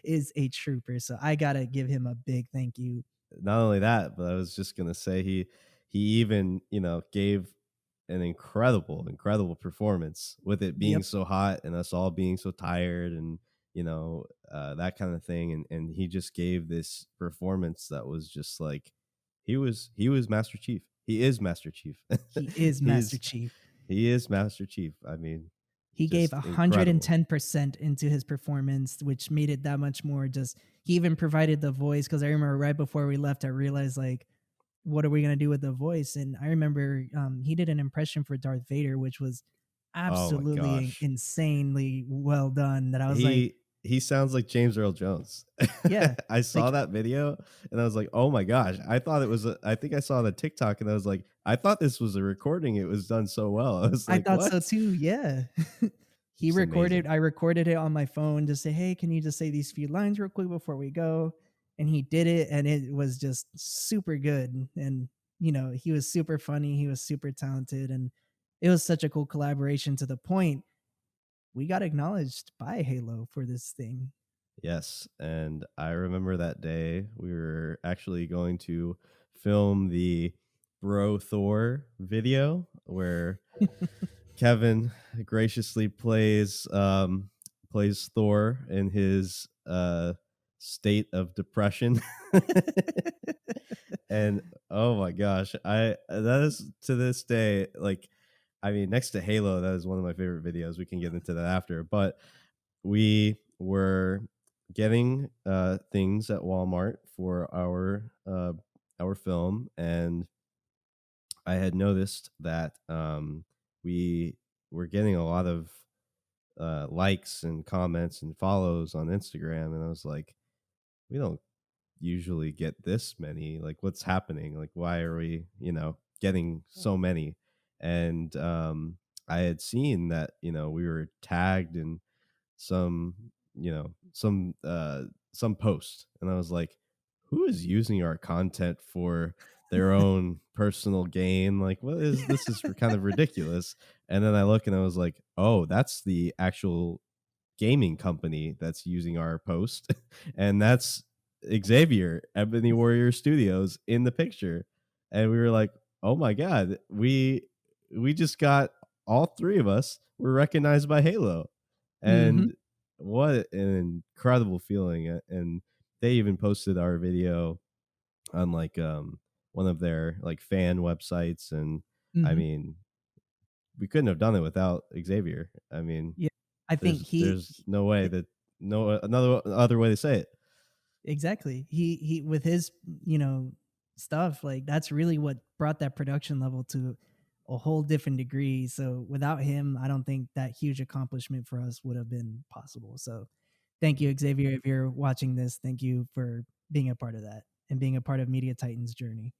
is a trooper. So I gotta give him a big thank you. Not only that, but I was just gonna say he even gave an incredible performance with it being Yep, so hot and us all being so tired, and that kind of thing, and he just gave this performance that was just like he was Master Chief. He is Master Chief. he is Master he's Chief. he is Master Chief. I mean, He gave just incredible. 110% into his performance, which made it that much more just. He even provided the voice because I remember right before we left, I realized like, what are we gonna do with the voice? And I remember he did an impression for Darth Vader, which was Oh my absolutely gosh. insanely well done. That I was like, He sounds like James Earl Jones. yeah, I saw like that video and I was like, "Oh my gosh." I thought it was I think I saw the TikTok and I was like, "I thought this was a recording. It was done so well." I was I like, thought so "What?" too. Yeah. Just amazing. I recorded it on my phone to say, hey, can you just say these few lines real quick before we go? And he did it, and it was just super good. And, he was super funny. He was super talented. And it was such a cool collaboration to the point we got acknowledged by Halo for this thing. Yes, and I remember that day we were actually going to film the Bro Thor video where Kevin graciously plays Thor in his state of depression. And oh my gosh, I that is to this day, like, I mean, next to Halo, that is one of my favorite videos. We can get into that after, but we were getting things at Walmart for our film, and I had noticed that we were getting a lot of likes and comments and follows on Instagram, and I was like, we don't usually get this many. Like, what's happening? Like, why are we, getting so many? And I had seen that, we were tagged in some, some post, and I was like, who is using our content for their own personal gain? Like, what is this? Is kind of ridiculous. And then I look and I was like, oh, that's the actual gaming company that's using our post, and that's Xavier Ebony Warrior Studios in the picture. And we were like, "Oh my god, we just got all three of us were recognized by Halo." Mm-hmm. And what an incredible feeling. And they even posted our video on like one of their like fan websites, and I Mm-hmm. mean, we couldn't have done it without Xavier. I mean, Yeah. I think there's no way that no another other way to say it. exactly. He with his, you know, stuff, like that's really what brought that production level to a whole different degree. So without him, I don't think that huge accomplishment for us would have been possible. So thank you, Xavier. If you're watching this, thank you for being a part of that and being a part of Media Titan's journey.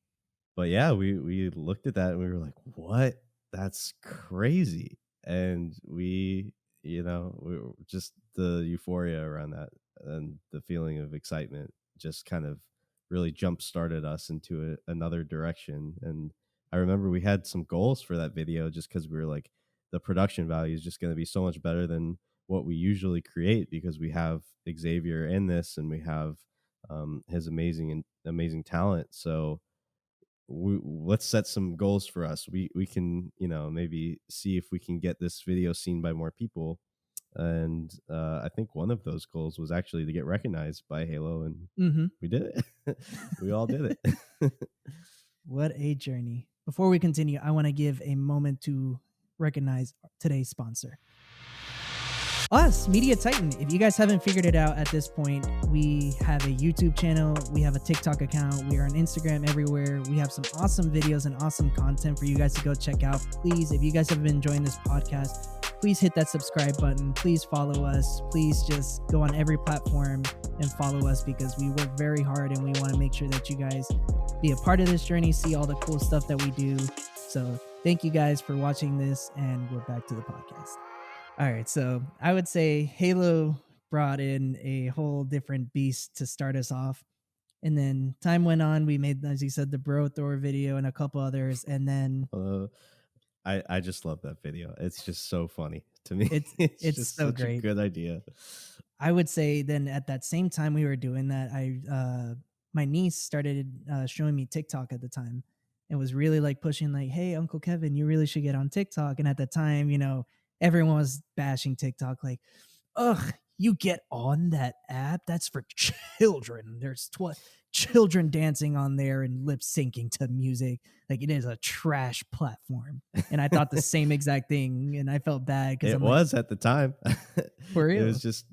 But yeah, we looked at that and we were like, "What? That's crazy!" And we were just the euphoria around that and the feeling of excitement just kind of really jump started us into another direction. And I remember we had some goals for that video just because we were like, the production value is just going to be so much better than what we usually create because we have Xavier in this and we have his amazing talent. So let's set some goals for us. We can maybe see if we can get this video seen by more people. And I think one of those goals was actually to get recognized by Halo, and Mm-hmm. we did it. We all did it. What a journey. Before we continue, I want to give a moment to recognize today's sponsor. Us, Media Titan. If you guys haven't figured it out at this point, we have a YouTube channel, we have a TikTok account, we are on Instagram everywhere. We have some awesome videos and awesome content for you guys to go check out. Please, if you guys have been enjoying this podcast, please hit that subscribe button. Please follow us. Please just go on every platform and follow us because we work very hard and we want to make sure that you guys be a part of this journey, see all the cool stuff that we do. So thank you guys for watching this, and we're back to the podcast. All right, so I would say Halo brought in a whole different beast to start us off. And then time went on, we made, as you said, the Bro Thor video and a couple others. And then uh, I just love that video. It's just so funny to me. it's It's it's just so such a great. good idea. I would say then at that same time we were doing that, my niece started showing me TikTok at the time and was really like pushing like, hey, Uncle Kevin, you really should get on TikTok. And at the time, you know, everyone was bashing TikTok like, ugh, you get on that app? That's for children. There's children dancing on there and lip syncing to music. Like it is a trash platform. And I thought the same exact thing. And I felt bad because It I'm like, was at the time. for It real. was just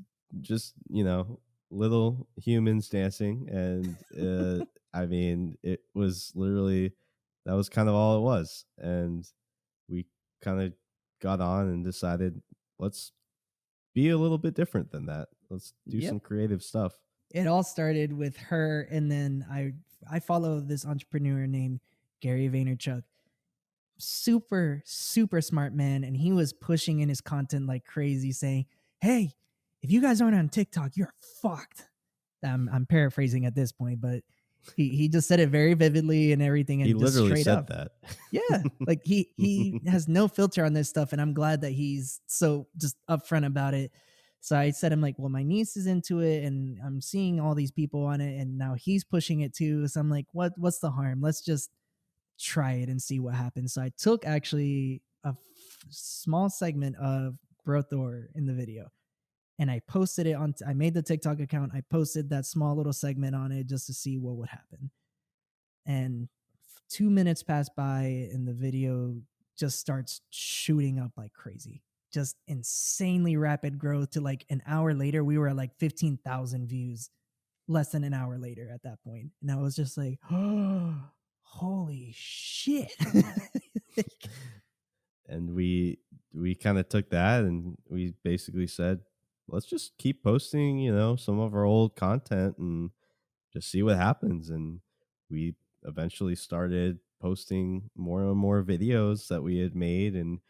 little humans dancing, and I mean, it was literally that was kind of all it was. And we kind of got on and decided, let's be a little bit different than that. Let's do Yep. some creative stuff. It all started with her, and then I follow this entrepreneur named Gary Vaynerchuk. Super smart man, and he was pushing in his content like crazy, saying, "Hey, if you guys aren't on TikTok, you're fucked." I'm paraphrasing at this point, but he just said it very vividly and everything, He and just literally straight said up. that. Yeah, like he has no filter on this stuff, and I'm glad that he's so just upfront about it. So I said, I'm like, well, my niece is into it, and I'm seeing all these people on it, and now he's pushing it too. So I'm like, what's the harm? Let's just try it and see what happens. So I took actually small segment of Brothor in the video, and I posted it on. I made the TikTok account. I posted that small little segment on it just to see what would happen. And 2 minutes pass by, and the video just starts shooting up like crazy. Just insanely rapid growth to like an hour later, we were at like 15,000 views less than an hour later at that point. And I was just like, oh, holy shit. And we kind of took that and we basically said, let's just keep posting, some of our old content and just see what happens. And we eventually started posting more and more videos that we had made, and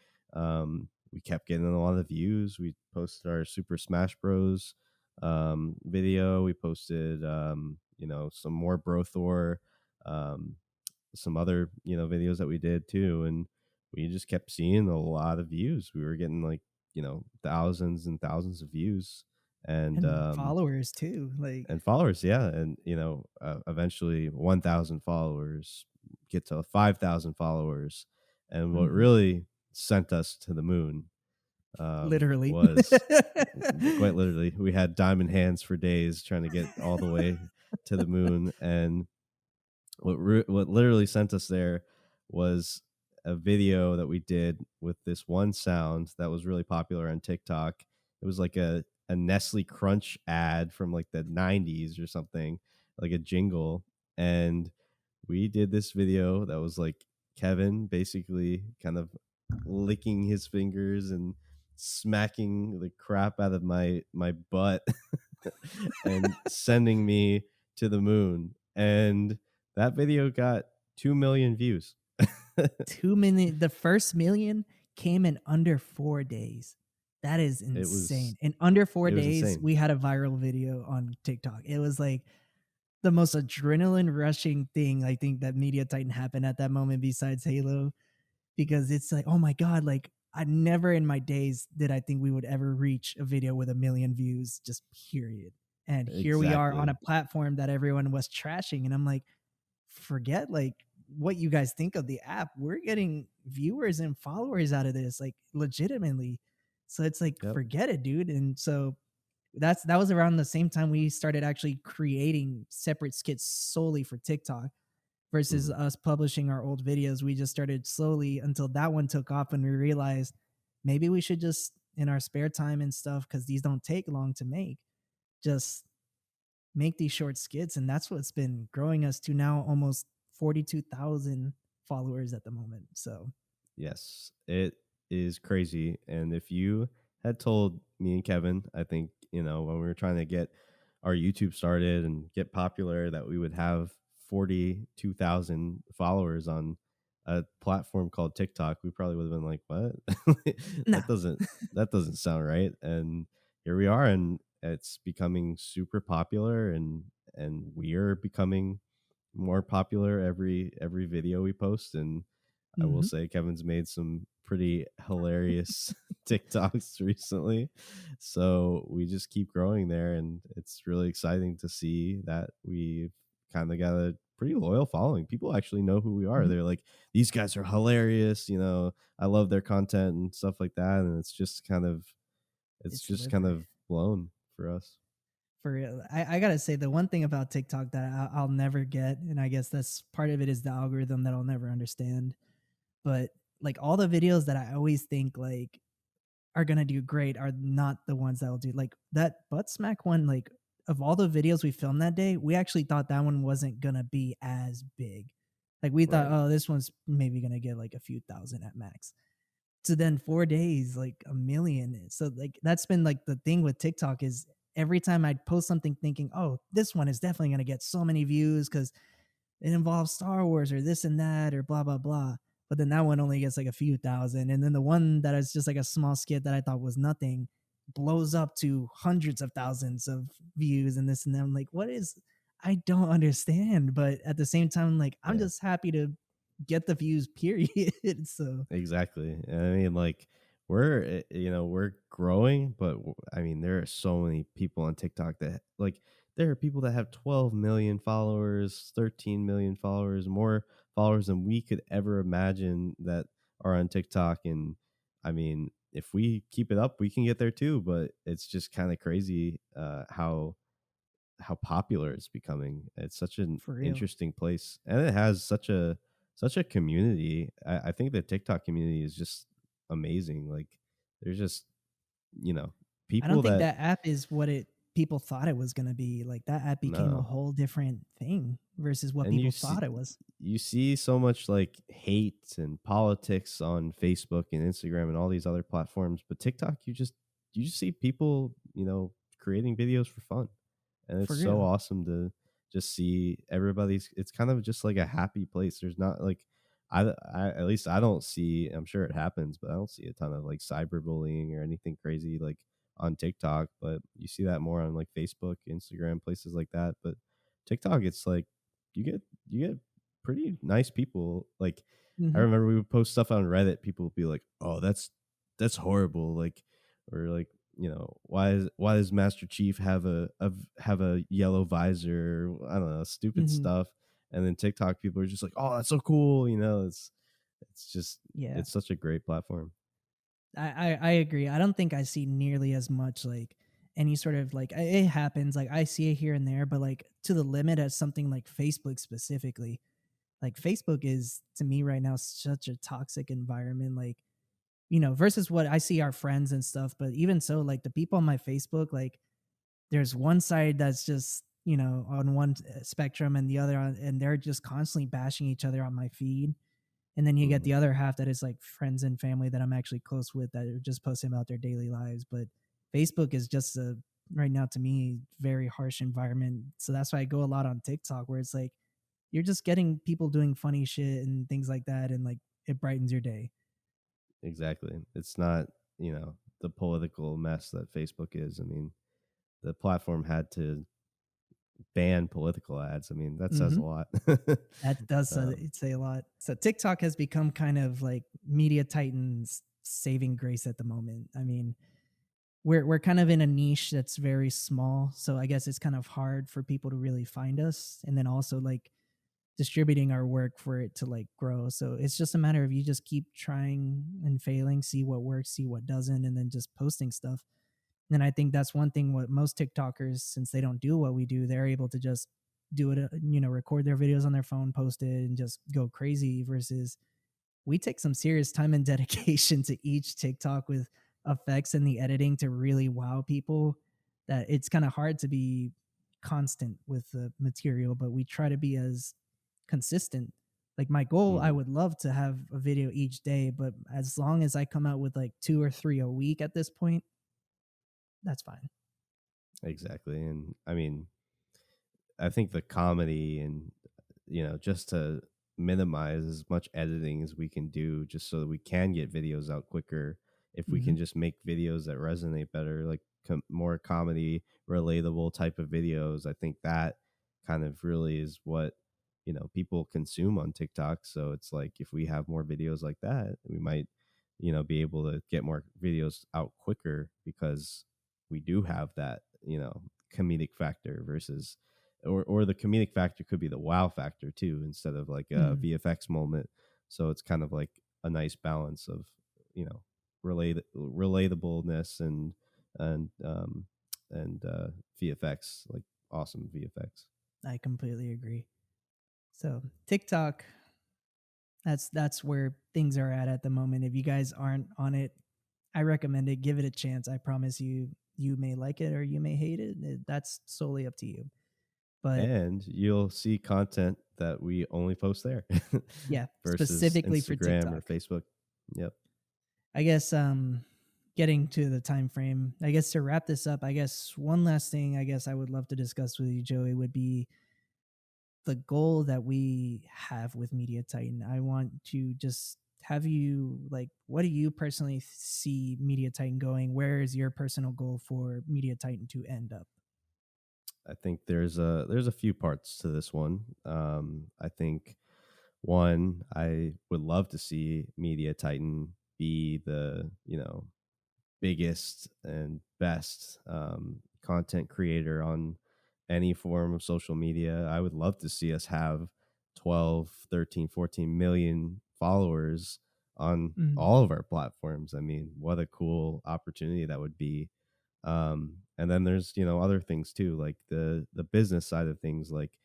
we kept getting a lot of views. We posted our Super Smash Bros. Video. We posted, some more Brothor, um, some other, videos that we did too. And we just kept seeing a lot of views. We were getting like, thousands and thousands of views. And And followers too. Like, and followers, yeah. And eventually 1,000 followers, get to 5,000 followers. And what mhm, really sent us to the moon, literally. was quite literally, we had diamond hands for days trying to get all the way to the moon. And what literally sent us there was a video that we did with this one sound that was really popular on TikTok. It was like a Nestle Crunch ad from like the 90s or something, like a jingle. And we did this video that was like Kevin basically kind of licking his fingers and smacking the crap out of my butt and sending me to the moon. And that video got 2 million views. 2 minute, the first million came in under 4 days. That is it was insane. In under four it was days, insane. we had a viral video on TikTok. It was like the most adrenaline rushing thing I think that Media Titan happened at that moment besides Halo, because it's like, oh my God, like I never in my days did I think we would ever reach a video with 1 million views, just period. And here we are on Exactly. a platform that everyone was trashing. And I'm like, forget like what you guys think of the app. We're getting viewers and followers out of this, like legitimately. So it's like, Yep. forget it, dude. And so that was around the same time we started actually creating separate skits solely for TikTok versus Mhm. us publishing our old videos. We just started slowly until that one took off and we realized maybe we should just in our spare time and stuff, because these don't take long to make, just make these short skits. And that's what's been growing us to now almost 42,000 followers at the moment. So Yes, it is crazy. And if you had told me and Kevin, I think, when we were trying to get our YouTube started and get popular, that we would have 42,000 followers on a platform called TikTok, we probably would have been like, what? no. that doesn't that doesn't sound right. And here we are, and it's becoming super popular, and we're becoming more popular every video we post. And I will Hmm. say Kevin's made some pretty hilarious TikToks recently. So we just keep growing there, and it's really exciting to see that we've kind of got a pretty loyal following. People actually know who we are. Hmm. They're like, these guys are hilarious, I love their content and stuff like that. And it's It's just kind liver of blown for us. for real. I gotta say the one thing about TikTok that I'll never get, and I guess that's part of it, is the algorithm that I'll never understand. But like all the videos that I always think like are gonna do great are not the ones that will do like that butt smack one. Like of all the videos we filmed that day, we actually thought that one wasn't gonna be as big. Like we thought, Right. oh, this one's maybe gonna get like a few thousand at max. So then 4 days, like 1 million. So like that's been like the thing with TikTok is every time I'd post something thinking, oh, this one is definitely gonna get so many views because it involves Star Wars or this and that or blah blah blah. But then that one only gets like a few thousand, and then the one that is just like a small skit that I thought was nothing blows up to hundreds of thousands of views and this and that. I'm like, what is? I don't understand, but at the same time, like I'm Yeah. just happy to get the views. Period. So Exactly. And I mean, like, we're growing, but I mean, there are so many people on TikTok that like there are people that have 12 million followers, 13 million followers, more followers than we could ever imagine that are on TikTok. And I mean, if we keep it up, we can get there too. But it's just kind of crazy how popular it's becoming. It's such an For real. interesting place, and it has such a community. I think the TikTok community is just amazing. Like, there's just, you know, I don't people think that that app is what it people thought it was gonna be. Like that app became a no. whole different thing versus what And people thought it was. you see so much like hate and politics on Facebook and Instagram and all these other platforms, but TikTok, you just see people, creating videos for fun, and it's For so real. awesome to just see everybody's. It's kind of just like a happy place. There's not like I at least I don't see. I'm sure it happens, but I don't see a ton of like cyberbullying or anything crazy like on TikTok. But you see that more on like Facebook, Instagram, places like that. But TikTok, it's like you get pretty nice people. Like, I Mhm. remember we would post stuff on Reddit. People would be like, "Oh, that's horrible." Like, or like, why does Master Chief have a yellow visor? I don't know, stupid Mhm. stuff. And then TikTok people are just like, "Oh, that's so cool." It's just Yeah. it's such a great platform. I agree. I don't think I see nearly as much like any sort of like it happens. Like I see it here and there, but like to the limit as something like Facebook specifically. Like Facebook is to me right now such a toxic environment. Like, versus what I see our friends and stuff. But even so, like the people on my Facebook, like there's one side that's just, on one spectrum and the other on, and they're just constantly bashing each other on my feed. And then you get Mhm. the other half that is like friends and family that I'm actually close with that are just posting about their daily lives. But Facebook is just right now to me, very harsh environment. So that's why I go a lot on TikTok where it's like, you're just getting people doing funny shit and things like that. And like, it brightens your day. Exactly. It's not, the political mess that Facebook is. I mean, the platform had to ban political ads. I mean, that says Hmm. a lot. That does um, say a lot. So TikTok has become kind of like media titans saving grace at the moment. I mean, we're kind of in a niche that's very small, so I guess it's kind of hard for people to really find us, and then also like distributing our work for it to like grow. So it's just a matter of you just keep trying and failing, see what works, see what doesn't, and then just posting stuff. And I think that's one thing what most TikTokers, since they don't do what we do, they're able to just do it, record their videos on their phone, post it, and just go crazy versus we take some serious time and dedication to each TikTok with effects and the editing to really wow people that it's kind of hard to be constant with the material, but we try to be as consistent. Like my goal, I mhm, would love to have a video each day, but as long as I come out with like two or three a week at this point, that's fine. exactly. And I mean, I think the comedy and, just to minimize as much editing as we can do, just so that we can get videos out quicker. If we Hmm. can just make videos that resonate better, like more comedy, relatable type of videos, I think that kind of really is what, people consume on TikTok. So it's like if we have more videos like that, we might, be able to get more videos out quicker because we do have that, comedic factor versus or the comedic factor could be the wow factor too instead of like a Mm, VFX moment. So it's kind of like a nice balance of, relatableness and and VFX, like awesome VFX. I completely agree. So TikTok, that's where things are at the moment. If you guys aren't on it, I recommend it. Give it a chance. I promise you, you may like it or you may hate it. That's solely up to you. But And you'll see content that we only post there yeah, versus specifically for Instagram or TikTok. Facebook. Yep. I guess getting to the time frame, I guess to wrap this up, I guess one last thing I guess I would love to discuss with you, Joey, would be the goal that we have with Media Titan. I want to just have you like, what do you personally see Media Titan going? Where is your personal goal for Media Titan to end up? I think there's a few parts to this one. I think one, I would love to see Media Titan be the biggest and best content creator on any form of social media. I would love to see us have 12, 13, 14 million followers on Mhm. all of our platforms. I mean, what a cool opportunity that would be. And then there's, other things too, like the business side of things, like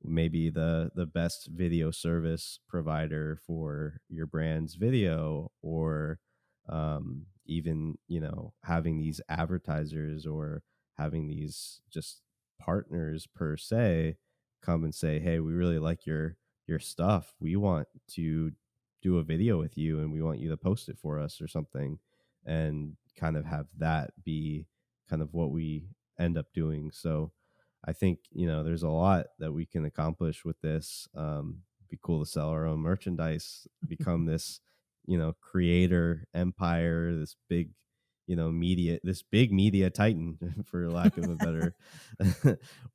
maybe the best video service provider for your brand's video, or even having these advertisers, or having these just partners per se come and say, hey, we really like your stuff, we want to do a video with you and we want you to post it for us or something, and kind of have that be kind of what we end up doing. So I think, there's a lot that we can accomplish with this. Be cool to sell our own merchandise, become this, creator empire, this big media titan, for lack of a better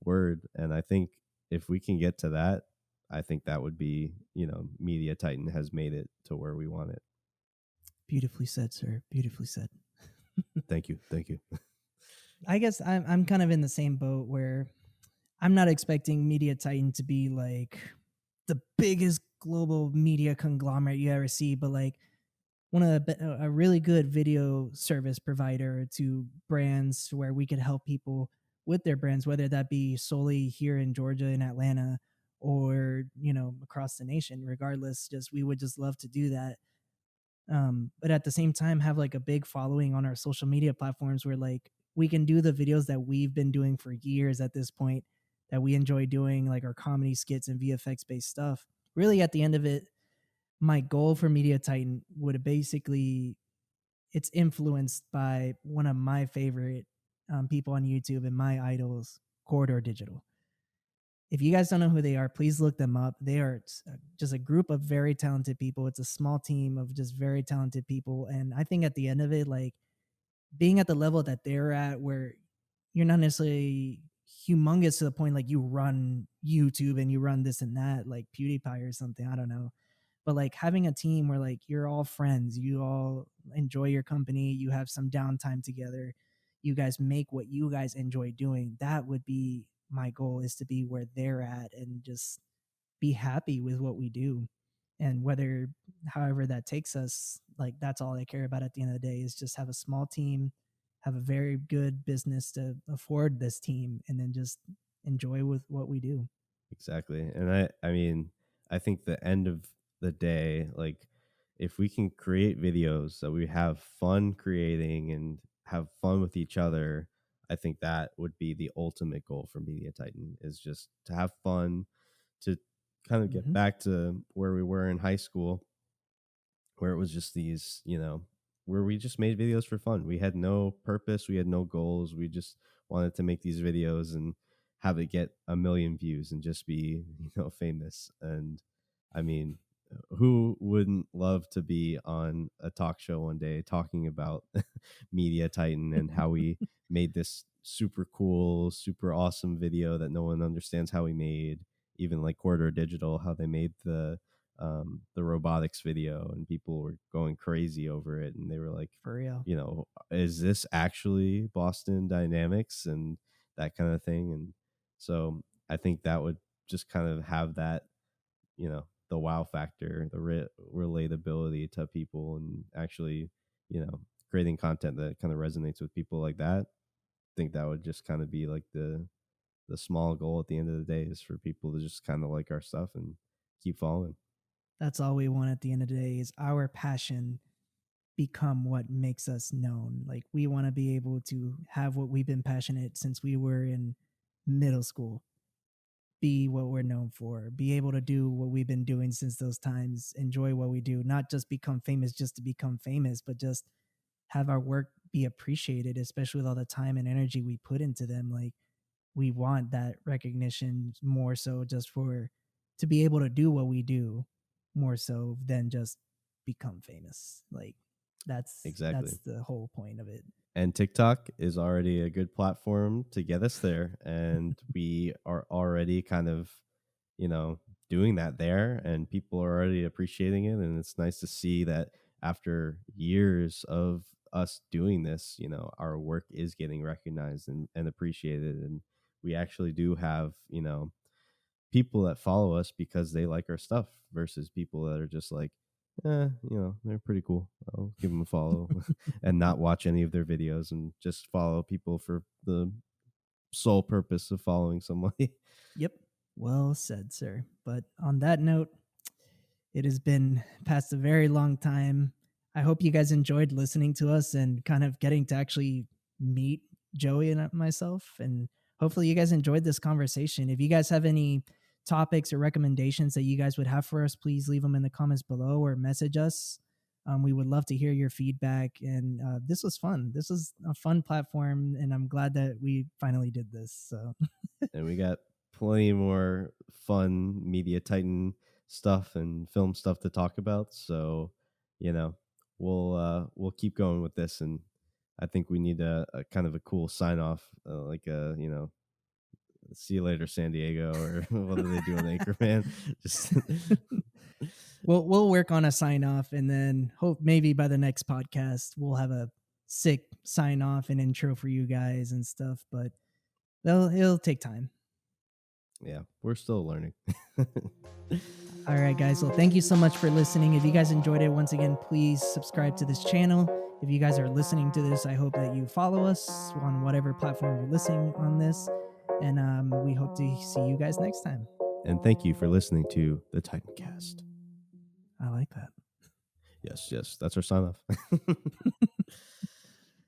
word. And I think if we can get to that, I think that would be, media titan has made it to where we want it. Beautifully said, sir. Beautifully said. Thank you. Thank you. I guess I'm kind of in the same boat where I'm not expecting Media Titan to be like the biggest global media conglomerate you ever see, but like one of a really good video service provider to brands where we could help people with their brands, whether that be solely here in Georgia in Atlanta or across the nation. Regardless, just we would just love to do that. But at the same time, have like a big following on our social media platforms where like we can do the videos that we've been doing for years at this point that we enjoy doing, like our comedy skits and VFX based stuff. Really, at the end of it, my goal for Media Titan would basically it's influenced by one of my favorite people on YouTube and my idols, Corridor Digital. If you guys don't know who they are, please look them up. They are just a group of very talented people. It's a small team of just very talented people. And I think at the end of it, like being at the level that they're at, where you're not necessarily humongous to the point like you run YouTube and you run this and that, like PewDiePie or something. I don't know. But like having a team where like you're all friends, you all enjoy your company, you have some downtime together, you guys make what you guys enjoy doing. That would be my goal, is to be where they're at and just be happy with what we do. And whether however that takes us, like that's all I care about at the end of the day, is just have a small team, have a very good business to afford this team, and then just enjoy with what we do. Exactly. And I mean, I think the end of the day, like if we can create videos that we have fun creating and have fun with each other, I think that would be the ultimate goal for Media Titan, is just to have fun, to kind of get Hmm. back to where we were in high school, where it was just where we just made videos for fun. We had no purpose, we had no goals. We just wanted to make these videos and have it get a million views and just be, famous. And I mean, who wouldn't love to be on a talk show one day talking about Media Titan and how we made this super cool, super awesome video that no one understands how we made, even like Corridor Digital, how they made the robotics video, and people were going crazy over it, and they were like, For real. is this actually Boston Dynamics, and that kind of thing. And so I think that would just kind of have that, the wow factor, the relatability to people, and actually, you know creating content that kind of resonates with people like that. I think that would just kind of be like the small goal at the end of the day, is for people to just kind of like our stuff and keep following. That's all we want at the end of the day, is our passion become what makes us known. Like we want to be able to have what we've been passionate since we were in middle school, be what we're known for, be able to do what we've been doing since those times, enjoy what we do, not just become famous just to become famous, but just have our work be appreciated, especially with all the time and energy we put into them. Like we want that recognition more so just for to be able to do what we do more so than just become famous. Like that's Exactly. the whole point of it. And TikTok is already a good platform to get us there. And we are already kind of, you know, doing that there, and people are already appreciating it. And it's nice to see that after years of us doing this, our work is getting recognized and appreciated. And we actually do have, people that follow us because they like our stuff, versus people that are just like, they're pretty cool. I'll give them a follow and not watch any of their videos and just follow people for the sole purpose of following somebody. Yep. Well said, sir. But on that note, it has been past a very long time. I hope you guys enjoyed listening to us and kind of getting to actually meet Joey and myself. And hopefully, you guys enjoyed this conversation. If you guys have any topics or recommendations that you guys would have for us, please leave them in the comments below or message us. We would love to hear your feedback. And this was fun. This was a fun platform, and I'm glad that we finally did this. So, And we got plenty more fun Media Titan stuff and film stuff to talk about. So, you know, we'll keep going with this, and I think we need a kind of a cool sign off, like a see you later, San Diego, or what do they do on Anchorman? Just we'll work on a sign off, and then hope maybe by the next podcast we'll have a sick sign off and intro for you guys and stuff. But it'll take time. yeah, we're still learning. All right, guys. Well, thank you so much for listening. If you guys enjoyed it, once again, please subscribe to this channel. If you guys are listening to this, I hope that you follow us on whatever platform you're listening on this. And we hope to see you guys next time. And thank you for listening to the TitanCast. I like that. Yes, that's our sign off.